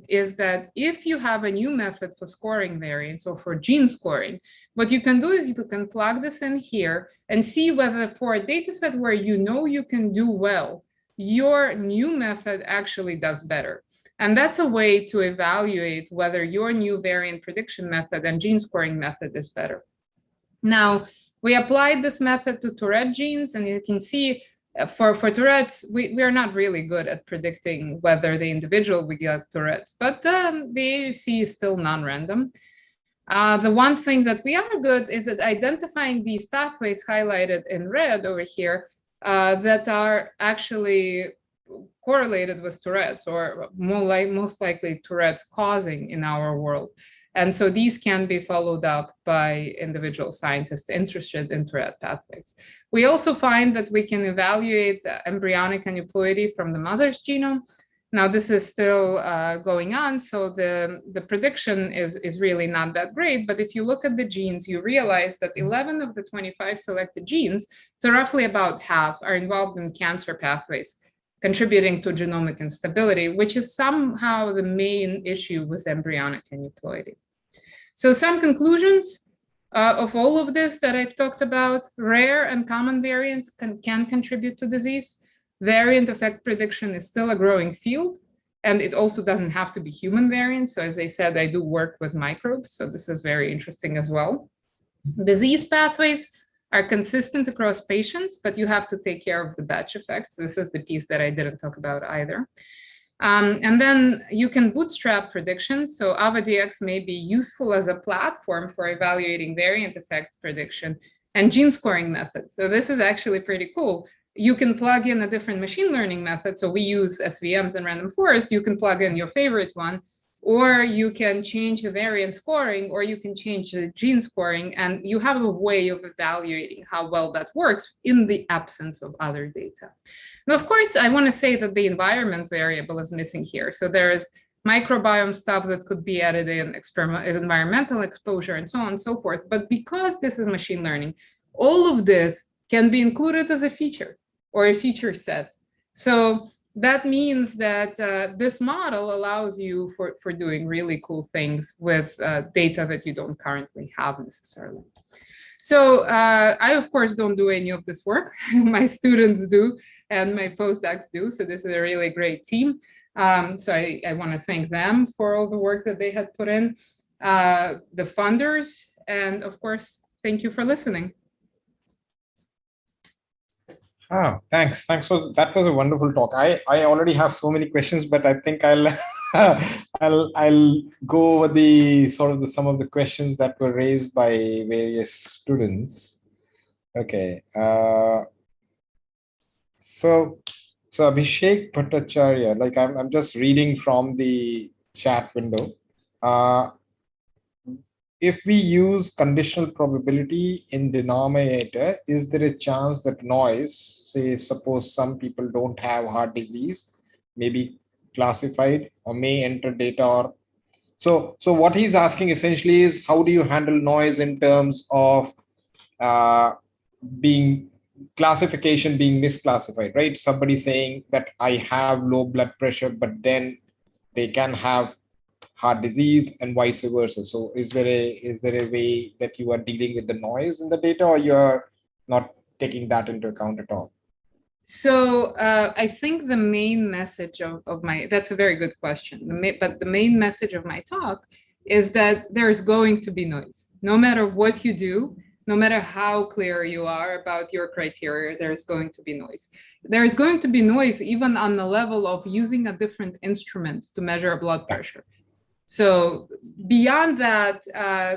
is that if you have a new method for scoring variants or for gene scoring, what you can do is you can plug this in here and see whether for a data set where you know you can do well, your new method actually does better. And that's a way to evaluate whether your new variant prediction method and gene scoring method is better. Now, we applied this method to Tourette genes, and you can see for Tourette's, we are not really good at predicting whether the individual will get Tourette's, but the AUC is still non-random. The one thing that we are good is at identifying these pathways highlighted in red over here that are actually correlated with Tourette's, or most likely Tourette's causing in our world. And so these can be followed up by individual scientists interested in Tourette pathways. We also find that we can evaluate the embryonic aneuploidy from the mother's genome. Now, this is still going on, so the prediction is really not that great. But if you look at the genes, you realize that 11 of the 25 selected genes, so roughly about half, are involved in cancer pathways, contributing to genomic instability, which is somehow the main issue with embryonic aneuploidy. So some conclusions of all of this that I've talked about: rare and common variants can contribute to disease. Variant effect prediction is still a growing field, and it also doesn't have to be human variants. So as I said, I do work with microbes, so this is very interesting as well. Disease pathways are consistent across patients, but you have to take care of the batch effects. This is the piece that I didn't talk about either. And then you can bootstrap predictions. So AvaDX may be useful as a platform for evaluating variant effects prediction and gene scoring methods. So this is actually pretty cool. You can plug in a different machine learning method. So we use SVMs and random forest. You can plug in your favorite one, or you can change the variant scoring, or you can change the gene scoring, and you have a way of evaluating how well that works in the absence of other data. Now, of course, I want to say that the environment variable is missing here. So there is microbiome stuff that could be added in, environmental exposure, and so on and so forth. But because this is machine learning, all of this can be included as a feature or a feature set. So that means that this model allows you for doing really cool things with data that you don't currently have necessarily. So I, of course, don't do any of this work. My students do, and my postdocs do. So this is a really great team. So I want to thank them for all the work that they had put in, the funders, and of course, thank you for listening. Ah, thanks. That was a wonderful talk. I already have so many questions, but I think I'll I'll go over the some of the questions that were raised by various students. Okay. So Abhishek Bhattacharya, like I'm just reading from the chat window. If we use conditional probability in denominator, is there a chance that noise, say, suppose some people don't have heart disease, may be classified or may enter data? Or so what he's asking essentially is, how do you handle noise in terms of classification being misclassified, right? Somebody saying that I have low blood pressure, but then they can have heart disease and vice versa. So is there a way that you are dealing with the noise in the data, or you're not taking that into account at all? So I think the main message of my, that's a very good question, but the main message of my talk is that there's going to be noise. No matter what you do, no matter how clear you are about your criteria, there's going to be noise. There's going to be noise even on the level of using a different instrument to measure blood pressure. So beyond that,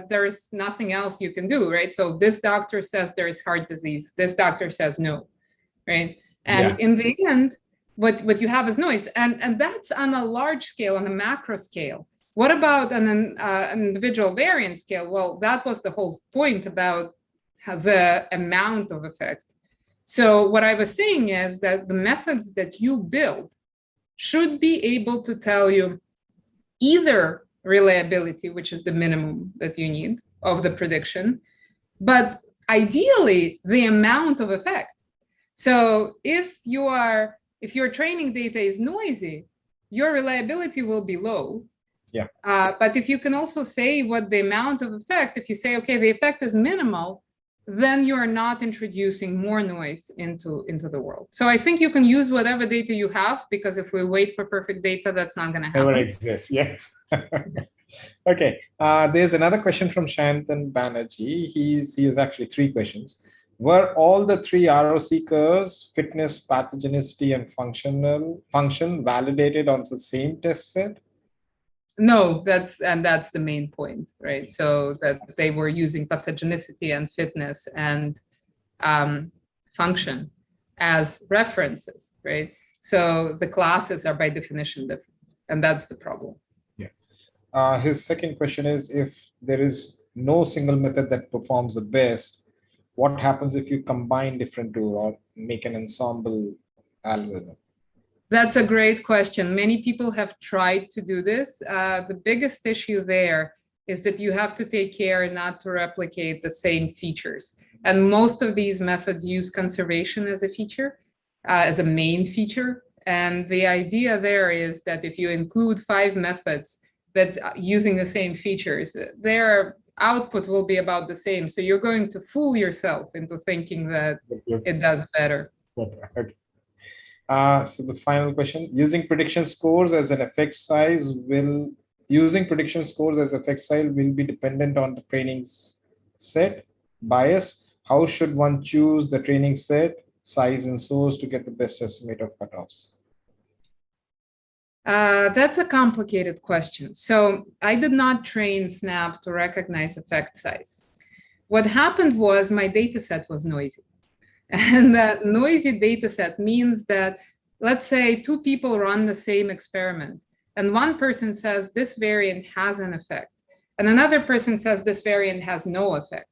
there's nothing else you can do, right? So this doctor says there's heart disease. This doctor says no, right? And in the end, what you have is noise. And that's on a large scale, on a macro scale. What about an individual variant scale? Well, that was the whole point about the amount of effect. So what I was saying is that the methods that you build should be able to tell you either reliability, which is the minimum that you need of the prediction, but ideally the amount of effect. So if your training data is noisy, your reliability will be low. Yeah. But if you can also say what the amount of effect, if you say, okay, the effect is minimal, then you are not introducing more noise into the world. So I think you can use whatever data you have, because if we wait for perfect data, that's not going to happen. Never exists. Yeah. Okay. There's another question from Shantan Banerjee. He has actually 3 questions. Were all the 3 ROC curves, fitness, pathogenicity, and function validated on the same test set? No, that's the main point, right? So that they were using pathogenicity and fitness and function as references, right? So the classes are by definition different, and that's the problem. Yeah. His second question is, if there is no single method that performs the best, what happens if you combine different tools or make an ensemble algorithm? That's a great question. Many people have tried to do this. The biggest issue there is that you have to take care not to replicate the same features. And most of these methods use conservation as a feature, as a main feature. And the idea there is that if you include 5 methods that using the same features, their output will be about the same. So you're going to fool yourself into thinking that it does better. Okay. So the final question, using prediction scores as an effect size will be dependent on the training set bias. How should one choose the training set size and source to get the best estimate of cutoffs? That's a complicated question. So I did not train Snap to recognize effect size. What happened was my data set was noisy. And that noisy data set means that, let's say 2 people run the same experiment, and one person says this variant has an effect, and another person says this variant has no effect.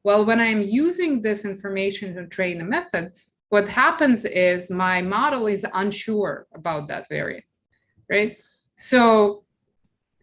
Well, when I'm using this information to train a method, what happens is my model is unsure about that variant, right? So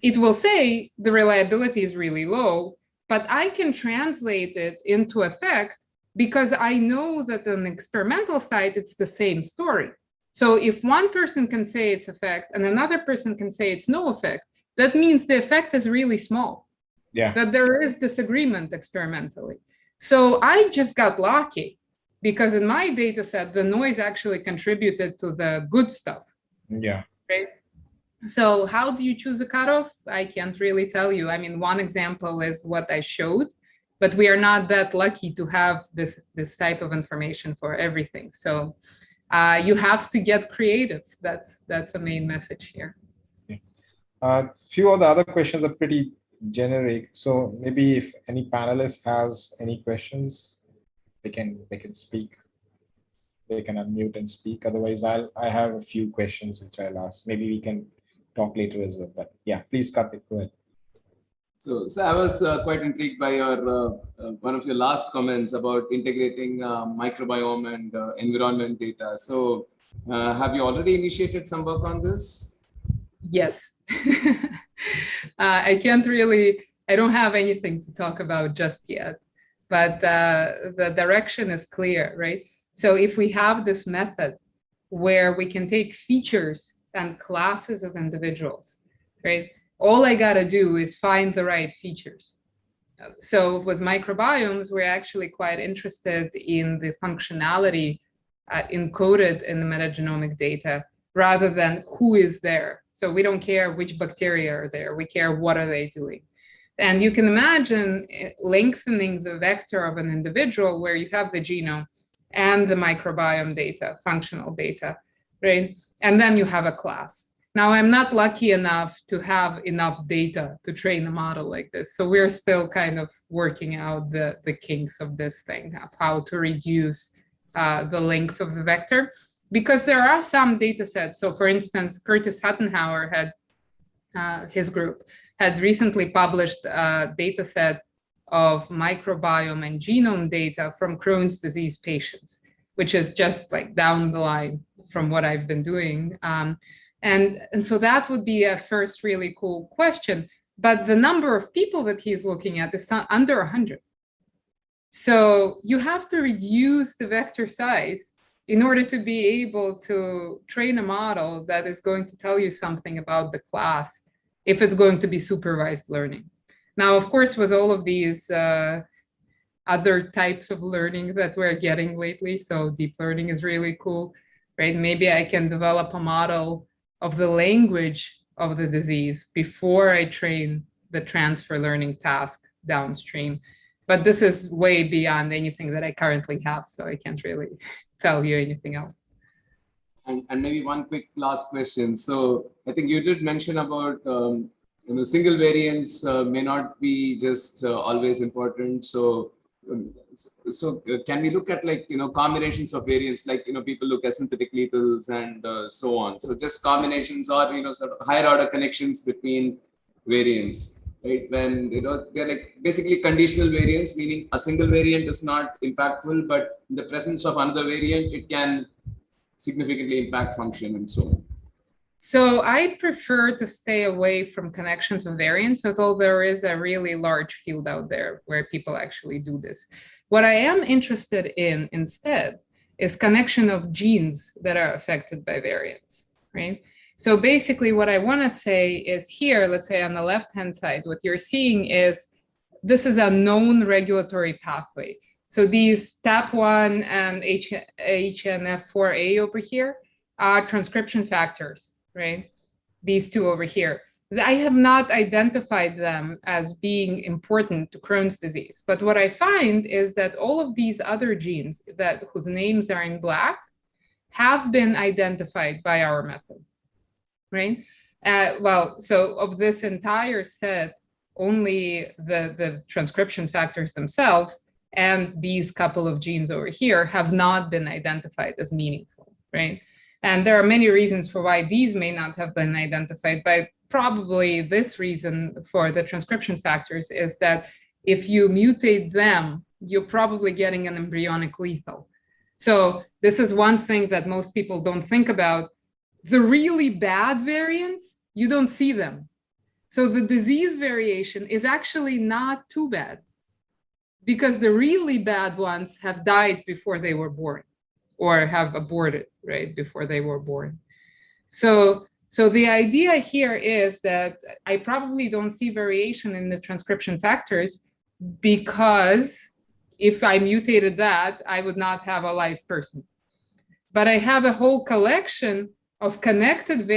it will say the reliability is really low, but I can translate it into effect because I know that on the experimental side, it's the same story. So if one person can say it's effect and another person can say it's no effect, that means the effect is really small. Yeah. That there is disagreement experimentally. So I just got lucky because in my data set, the noise actually contributed to the good stuff. Yeah. Right. So how do you choose a cutoff? I can't really tell you. I mean, one example is what I showed, but we are not that lucky to have this type of information for everything. So you have to get creative. That's a main message here. Few of the other questions are pretty generic. So maybe if any panelist has any questions, they can speak. They can unmute and speak. Otherwise, I have a few questions which I'll ask. Maybe we can talk later as well. But yeah, please, Karthik, go ahead. So I was quite intrigued by your one of your last comments about integrating microbiome and environment data. So have you already initiated some work on this? Yes. I don't have anything to talk about just yet, but the direction is clear, right? So if we have this method where we can take features and classes of individuals, right? All I got to do is find the right features. So with microbiomes, we're actually quite interested in the functionality encoded in the metagenomic data rather than who is there. So we don't care which bacteria are there. We care what are they doing. And you can imagine lengthening the vector of an individual where you have the genome and the microbiome data, functional data, right? And then you have a class. Now, I'm not lucky enough to have enough data to train a model like this. So we're still kind of working out the kinks of this thing, of how to reduce the length of the vector, because there are some data sets. So for instance, Curtis Huttenhauer his group had recently published a data set of microbiome and genome data from Crohn's disease patients, which is just like down the line from what I've been doing. And so that would be a first really cool question. But the number of people that he's looking at is under 100. So you have to reduce the vector size in order to be able to train a model that is going to tell you something about the class if it's going to be supervised learning. Now, of course, with all of these other types of learning that we're getting lately, so deep learning is really cool, right? Maybe I can develop a model of the language of the disease before I train the transfer learning task downstream. But this is way beyond anything that I currently have, so I can't really tell you anything else. And maybe one quick last question. So I think you did mention about single variants may not be just always important. So can we look at combinations of variants, like people look at synthetic lethals and so on. So just combinations or sort of higher order connections between variants, right? When they're like basically conditional variants, meaning a single variant is not impactful, but in the presence of another variant, it can significantly impact function and so on. So I prefer to stay away from connections of variants, although there is a really large field out there where people actually do this. What I am interested in instead is connection of genes that are affected by variants, right? So basically what I want to say is here, let's say on the left-hand side, what you're seeing is this is a known regulatory pathway. So these TAP1 and HNF4A over here are transcription factors, right? These two over here. I have not identified them as being important to Crohn's disease. But what I find is that all of these other genes whose names are in black have been identified by our method, right? So of this entire set, only the transcription factors themselves and these couple of genes over here have not been identified as meaningful, right? And there are many reasons for why these may not have been identified, but probably this reason for the transcription factors is that if you mutate them, you're probably getting an embryonic lethal. So this is one thing that most people don't think about. The really bad variants, you don't see them. So the disease variation is actually not too bad, because the really bad ones have died before they were born or have aborted, right, before they were born. So the idea here is that I probably don't see variation in the transcription factors, because if I mutated that, I would not have a live person. But I have a whole collection of connected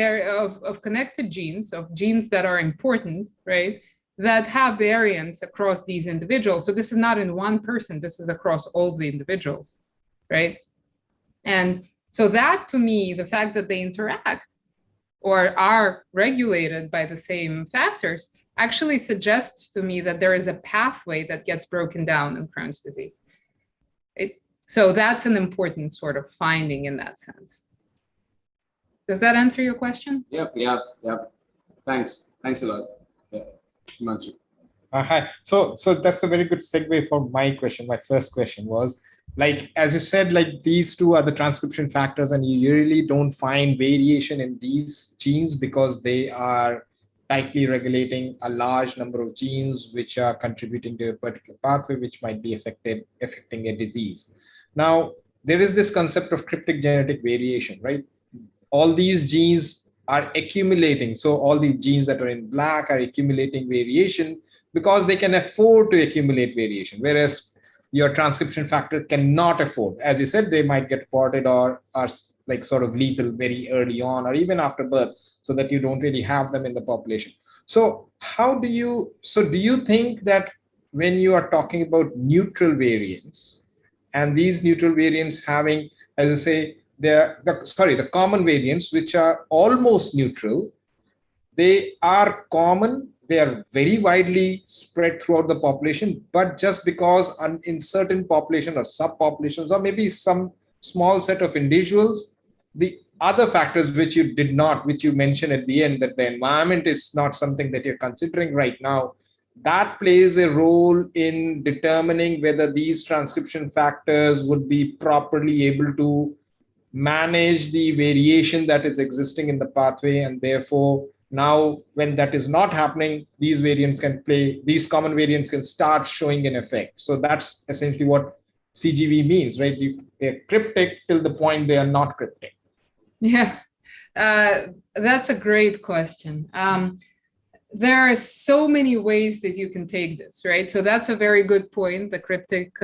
genes, of genes that are important, right, that have variants across these individuals. So this is not in one person, this is across all the individuals, right? And so that, to me, the fact that they interact or are regulated by the same factors actually suggests to me that there is a pathway that gets broken down in Crohn's disease. So that's an important sort of finding in that sense. Does that answer your question? Yep. Thanks a lot. Yeah. Hi. So that's a very good segue for my question. My first question was, like, as you said, like these two are the transcription factors, and you really don't find variation in these genes because they are tightly regulating a large number of genes which are contributing to a particular pathway which might be affecting a disease. Now, there is this concept of cryptic genetic variation, right? All these genes are accumulating. So all the genes that are in black are accumulating variation because they can afford to accumulate variation, whereas your transcription factor cannot afford. As you said, they might get ported or are like sort of lethal very early on or even after birth, so that you don't really have them in the population. So do you think that when you are talking about neutral variants, and these neutral variants having, as I say, the common variants which are almost neutral, they are common, they are very widely spread throughout the population, but just because in certain population or subpopulations or maybe some small set of individuals, the other factors which you mentioned at the end, that the environment is not something that you're considering right now, that plays a role in determining whether these transcription factors would be properly able to manage the variation that is existing in the pathway, and therefore now when that is not happening, these common variants can start showing an effect. So that's essentially what CGV means, right? They're cryptic till the point they are not cryptic. Yeah, that's a great question. There are so many ways that you can take this, right? So that's a very good point, the cryptic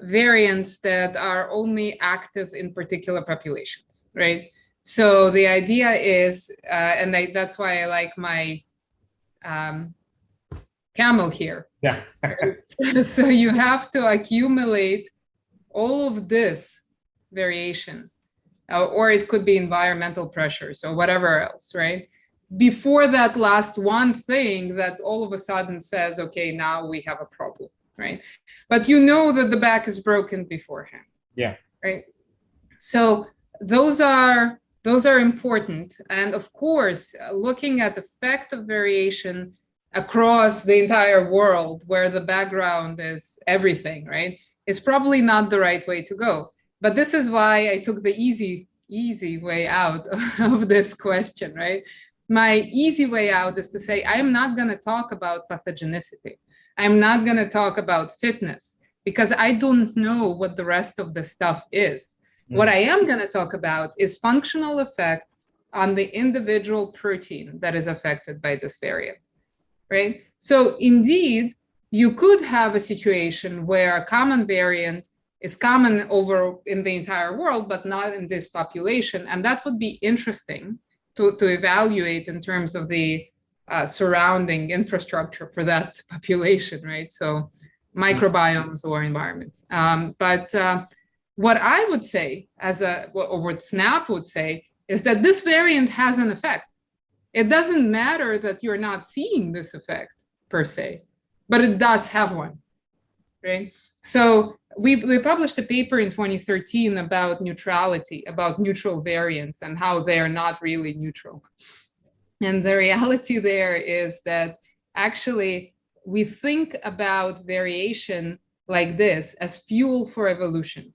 variants that are only active in particular populations, right? So the idea is, and that's why I like my camel here. Yeah. So you have to accumulate all of this variation, or it could be environmental pressures or whatever else, right? Before that last one thing that all of a sudden says, okay, now we have a problem, right? But you know that the back is broken beforehand. Yeah. Right. So those are important. And of course, looking at the effect of variation across the entire world, where the background is everything, right, is probably not the right way to go. But this is why I took the easy way out of this question, right? My easy way out is to say, I'm not going to talk about pathogenicity. I'm not going to talk about fitness, because I don't know what the rest of the stuff is. What I am going to talk about is functional effect on the individual protein that is affected by this variant, right? So indeed, you could have a situation where a common variant is common over in the entire world, but not in this population. And that would be interesting to evaluate in terms of the surrounding infrastructure for that population, right? So microbiomes or environments. But what I would say, or what SNAP would say, is that this variant has an effect. It doesn't matter that you're not seeing this effect per se, but it does have one, right? So we published a paper in 2013 about neutrality, about neutral variants and how they are not really neutral. And the reality there is that actually we think about variation like this as fuel for evolution.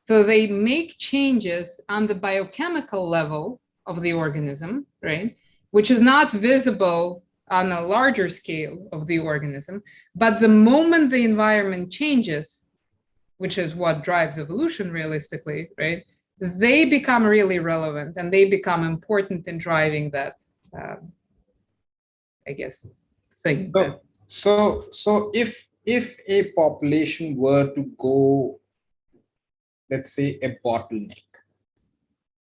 So they make changes on the biochemical level of the organism, right? Which is not visible on a larger scale of the organism. But the moment the environment changes, which is what drives evolution realistically, right? They become really relevant and they become important in driving that, I guess, thing. So if a population were to go, let's say, a bottleneck,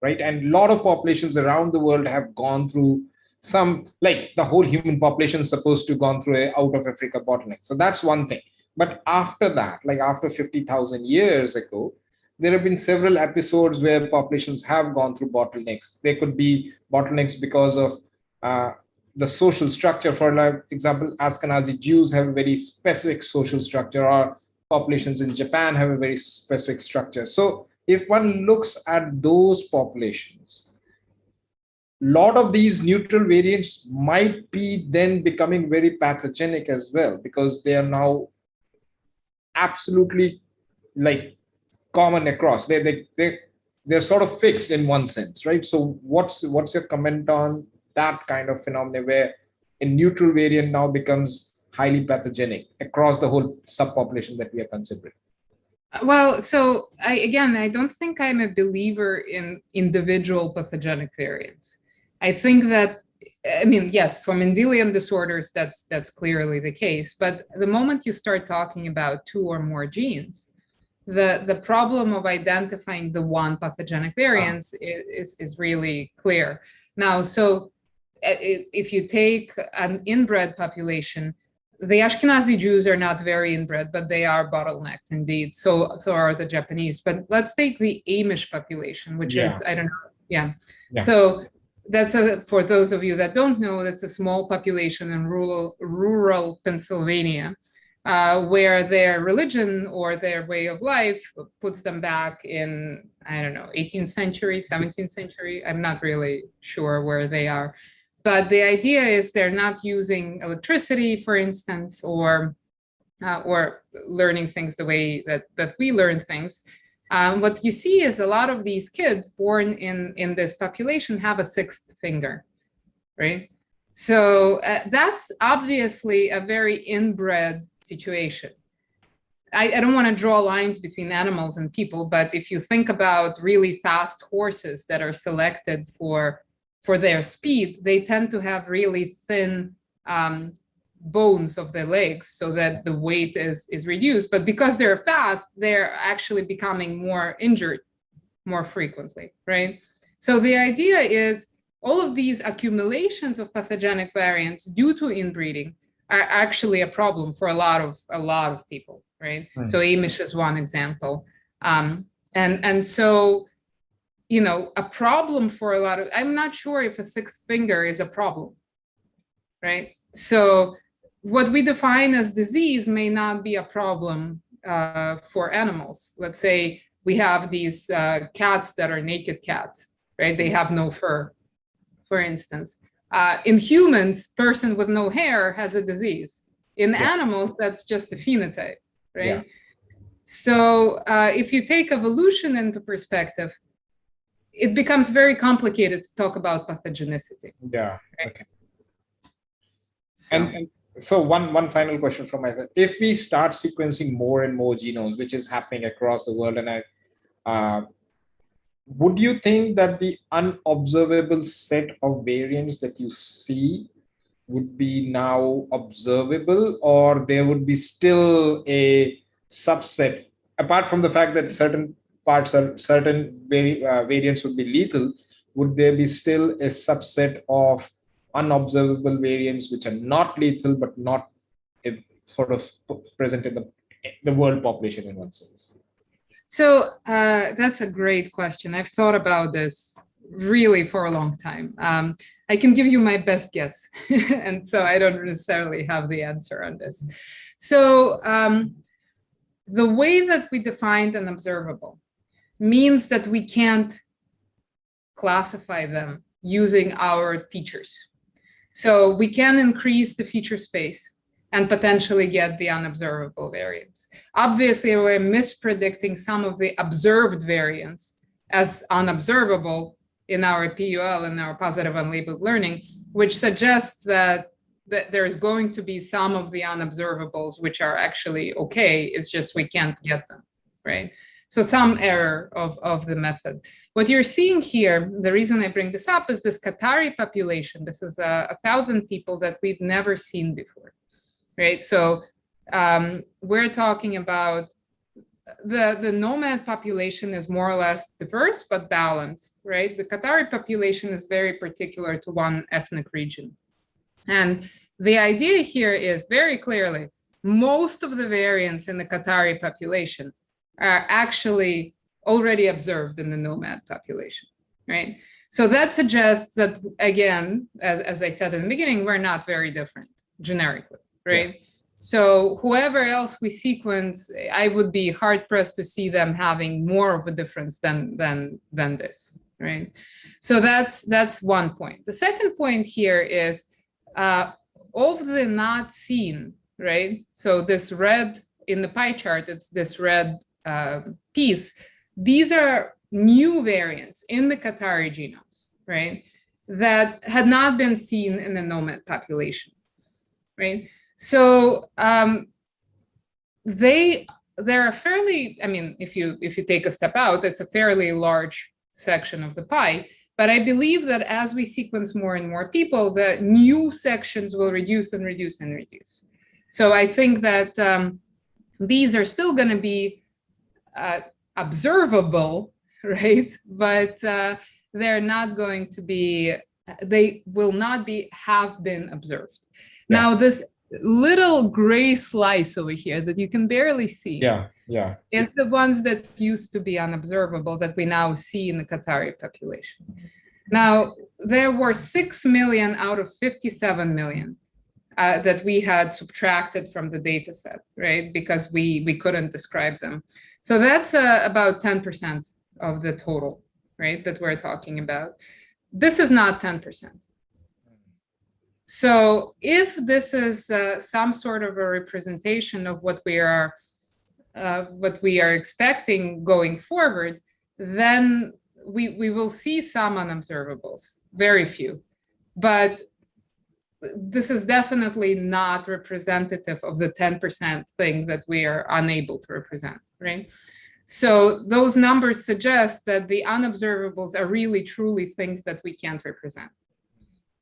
right? And a lot of populations around the world have gone through some, like the whole human population is supposed to have gone through a out of Africa bottleneck. So that's one thing. But after that, like after 50,000 years ago, there have been several episodes where populations have gone through bottlenecks. There could be bottlenecks because of the social structure. For example, Ashkenazi Jews have a very specific social structure, or populations in Japan have a very specific structure. So if one looks at those populations, a lot of these neutral variants might be then becoming very pathogenic as well, because they are now absolutely like common across. They're sort of fixed in one sense, right? So what's your comment on that kind of phenomenon where a neutral variant now becomes highly pathogenic across the whole subpopulation that we are considering? Well, so I don't think I'm a believer in individual pathogenic variants. I think that, I mean, yes, for Mendelian disorders, that's clearly the case. But the moment you start talking about two or more genes, the problem of identifying the one pathogenic variants is really clear. Now, so if you take an inbred population, the Ashkenazi Jews are not very inbred, but they are bottlenecked indeed. So are the Japanese. But let's take the Amish population, which is, I don't know, yeah. So that's for those of you that don't know, that's a small population in rural Pennsylvania, where their religion or their way of life puts them back in, I don't know, 18th century, 17th century. I'm not really sure where they are. But the idea is they're not using electricity, for instance, or learning things the way that we learn things. What you see is a lot of these kids born in this population have a sixth finger, right? So that's obviously a very inbred situation. I don't want to draw lines between animals and people, but if you think about really fast horses that are selected for their speed, they tend to have really thin bones of their legs so that the weight is reduced. But because they're fast, they're actually becoming more injured more frequently, right? So the idea is all of these accumulations of pathogenic variants due to inbreeding are actually a problem for a lot of people, right? So Amish is one example. And so, you know, a problem for a lot of, I'm not sure if a sixth finger is a problem, right? So what we define as disease may not be a problem for animals. Let's say we have these cats that are naked cats, right? They have no fur, for instance. In humans, person with no hair has a disease. In animals, that's just a phenotype, right? Yeah. So if you take evolution into perspective, it becomes very complicated to talk about pathogenicity. Yeah, right? okay. And so one final question from myself. If we start sequencing more and more genomes, which is happening across the world, and would you think that the unobservable set of variants that you see would be now observable, or there would be still a subset, apart from the fact that certain variants would be lethal, would there be still a subset of unobservable variants which are not lethal but not sort of present in the world population in one sense? So that's a great question. I've thought about this really for a long time. I can give you my best guess, and so I don't necessarily have the answer on this. So the way that we defined an observable means that we can't classify them using our features. So we can increase the feature space and potentially get the unobservable variants. Obviously, we're mispredicting some of the observed variants as unobservable in our PUL, in our positive unlabeled learning, which suggests that there's going to be some of the unobservables which are actually okay, it's just we can't get them, right? So some error of the method. What you're seeing here, the reason I bring this up is this Qatari population. This is 1,000 people that we've never seen before, right? So we're talking about the nomad population is more or less diverse but balanced, right? The Qatari population is very particular to one ethnic region. And the idea here is very clearly, most of the variants in the Qatari population are actually already observed in the nomad population, right? So that suggests that, again, as I said in the beginning, we're not very different generically, right? Yeah. So whoever else we sequence, I would be hard pressed to see them having more of a difference than this, right? So that's one point. The second point here is of the not seen, right? So this red in the pie chart, it's this red piece. These are new variants in the Qatari genomes, right? That had not been seen in the nomad population, right? So they're fairly, I mean, if you take a step out, it's a fairly large section of the pie. But I believe that as we sequence more and more people, the new sections will reduce and reduce and reduce. So I think that these are still going to be observable, right? But they're not going to be, they will not be have been observed. Yeah. Now, this little gray slice over here that you can barely see is the ones that used to be unobservable that we now see in the Qatari population. Now, there were 6 million out of 57 million that we had subtracted from the data set, right? Because we couldn't describe them. So that's about 10% of the total, right, that we're talking about. This is not 10%. So if this is some sort of a representation of what we are expecting going forward, then we will see some unobservables, very few. But this is definitely not representative of the 10% thing that we are unable to represent, right? So those numbers suggest that the unobservables are really truly things that we can't represent.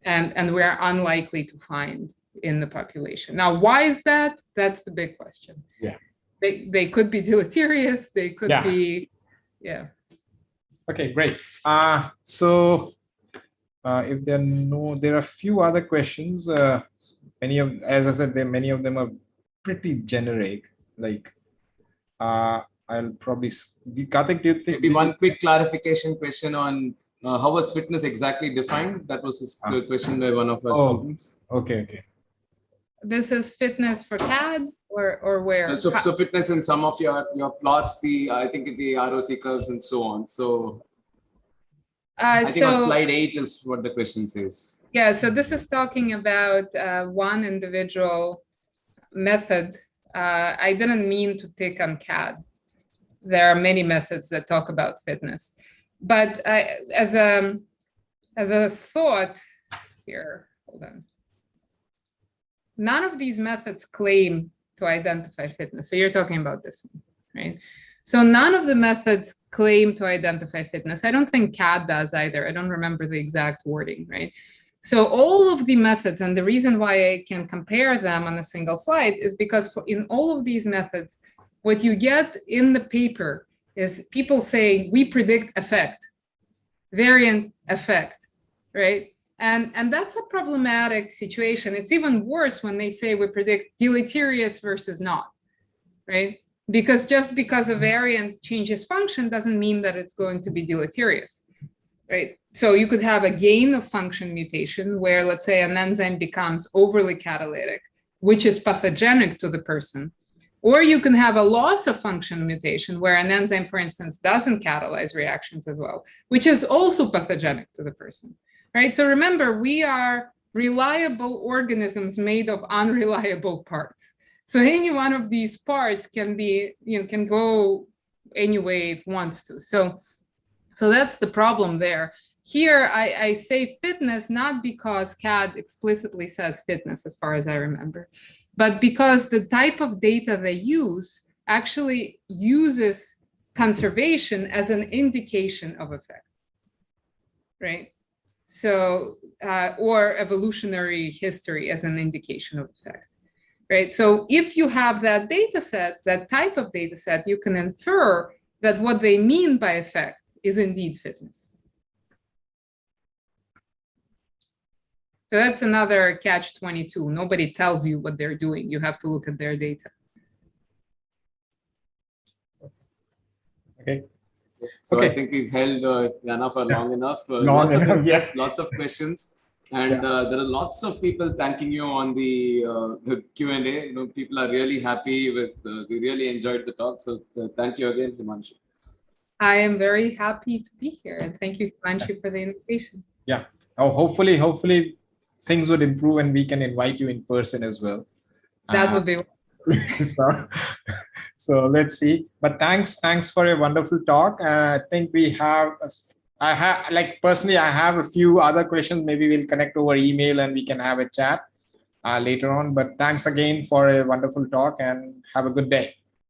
And we're unlikely to find in the population. Now, why is that? That's the big question. Yeah. They could be deleterious, they could be, yeah. Okay, great. So if there are a few other questions. As I said, many of them are pretty generic. Like, I'll probably, Karthik, do you think? Maybe one quick clarification question on how was fitness exactly defined? That was a question by one of our students. Okay. This is fitness for CAD or where? So fitness in some of your plots, I think the ROC curves and so on. So I think on slide 8 is what the question says. Yeah, so this is talking about one individual method. I didn't mean to pick on CAD. There are many methods that talk about fitness. But as a thought here, hold on. None of these methods claim to identify fitness. So you're talking about this one, right? So none of the methods claim to identify fitness. I don't think CAD does either. I don't remember the exact wording, right? So all of the methods, and the reason why I can compare them on a single slide is because in all of these methods, what you get in the paper is people saying, we predict effect, variant effect, right? And that's a problematic situation. It's even worse when they say we predict deleterious versus not, right? Because just because a variant changes function doesn't mean that it's going to be deleterious, right? So you could have a gain of function mutation where, let's say, an enzyme becomes overly catalytic, which is pathogenic to the person. Or you can have a loss of function mutation where an enzyme, for instance, doesn't catalyze reactions as well, which is also pathogenic to the person, right? So remember, we are reliable organisms made of unreliable parts. So any one of these parts can be, can go any way it wants to. So that's the problem there. Here, I say fitness, not because CAD explicitly says fitness, as far as I remember, but because the type of data they use actually uses conservation as an indication of effect, right? So, or evolutionary history as an indication of effect, right? So if you have that data set, that type of data set, you can infer that what they mean by effect is indeed fitness. So that's another catch-22. Nobody tells you what they're doing. You have to look at their data. Okay. So okay. I think we've held Yana for long enough. Lots of interest, yes. Lots of questions. And there are lots of people thanking you on the Q&A. People are really happy with, we really enjoyed the talk. So thank you again, Himanshu. I am very happy to be here. And thank you, Himanshu, for the invitation. Yeah. Oh, hopefully things would improve and we can invite you in person as well. That would be so let's see. But thanks for a wonderful talk. I think I have a few other questions. Maybe we'll connect over email and we can have a chat later on. But thanks again for a wonderful talk and have a good day.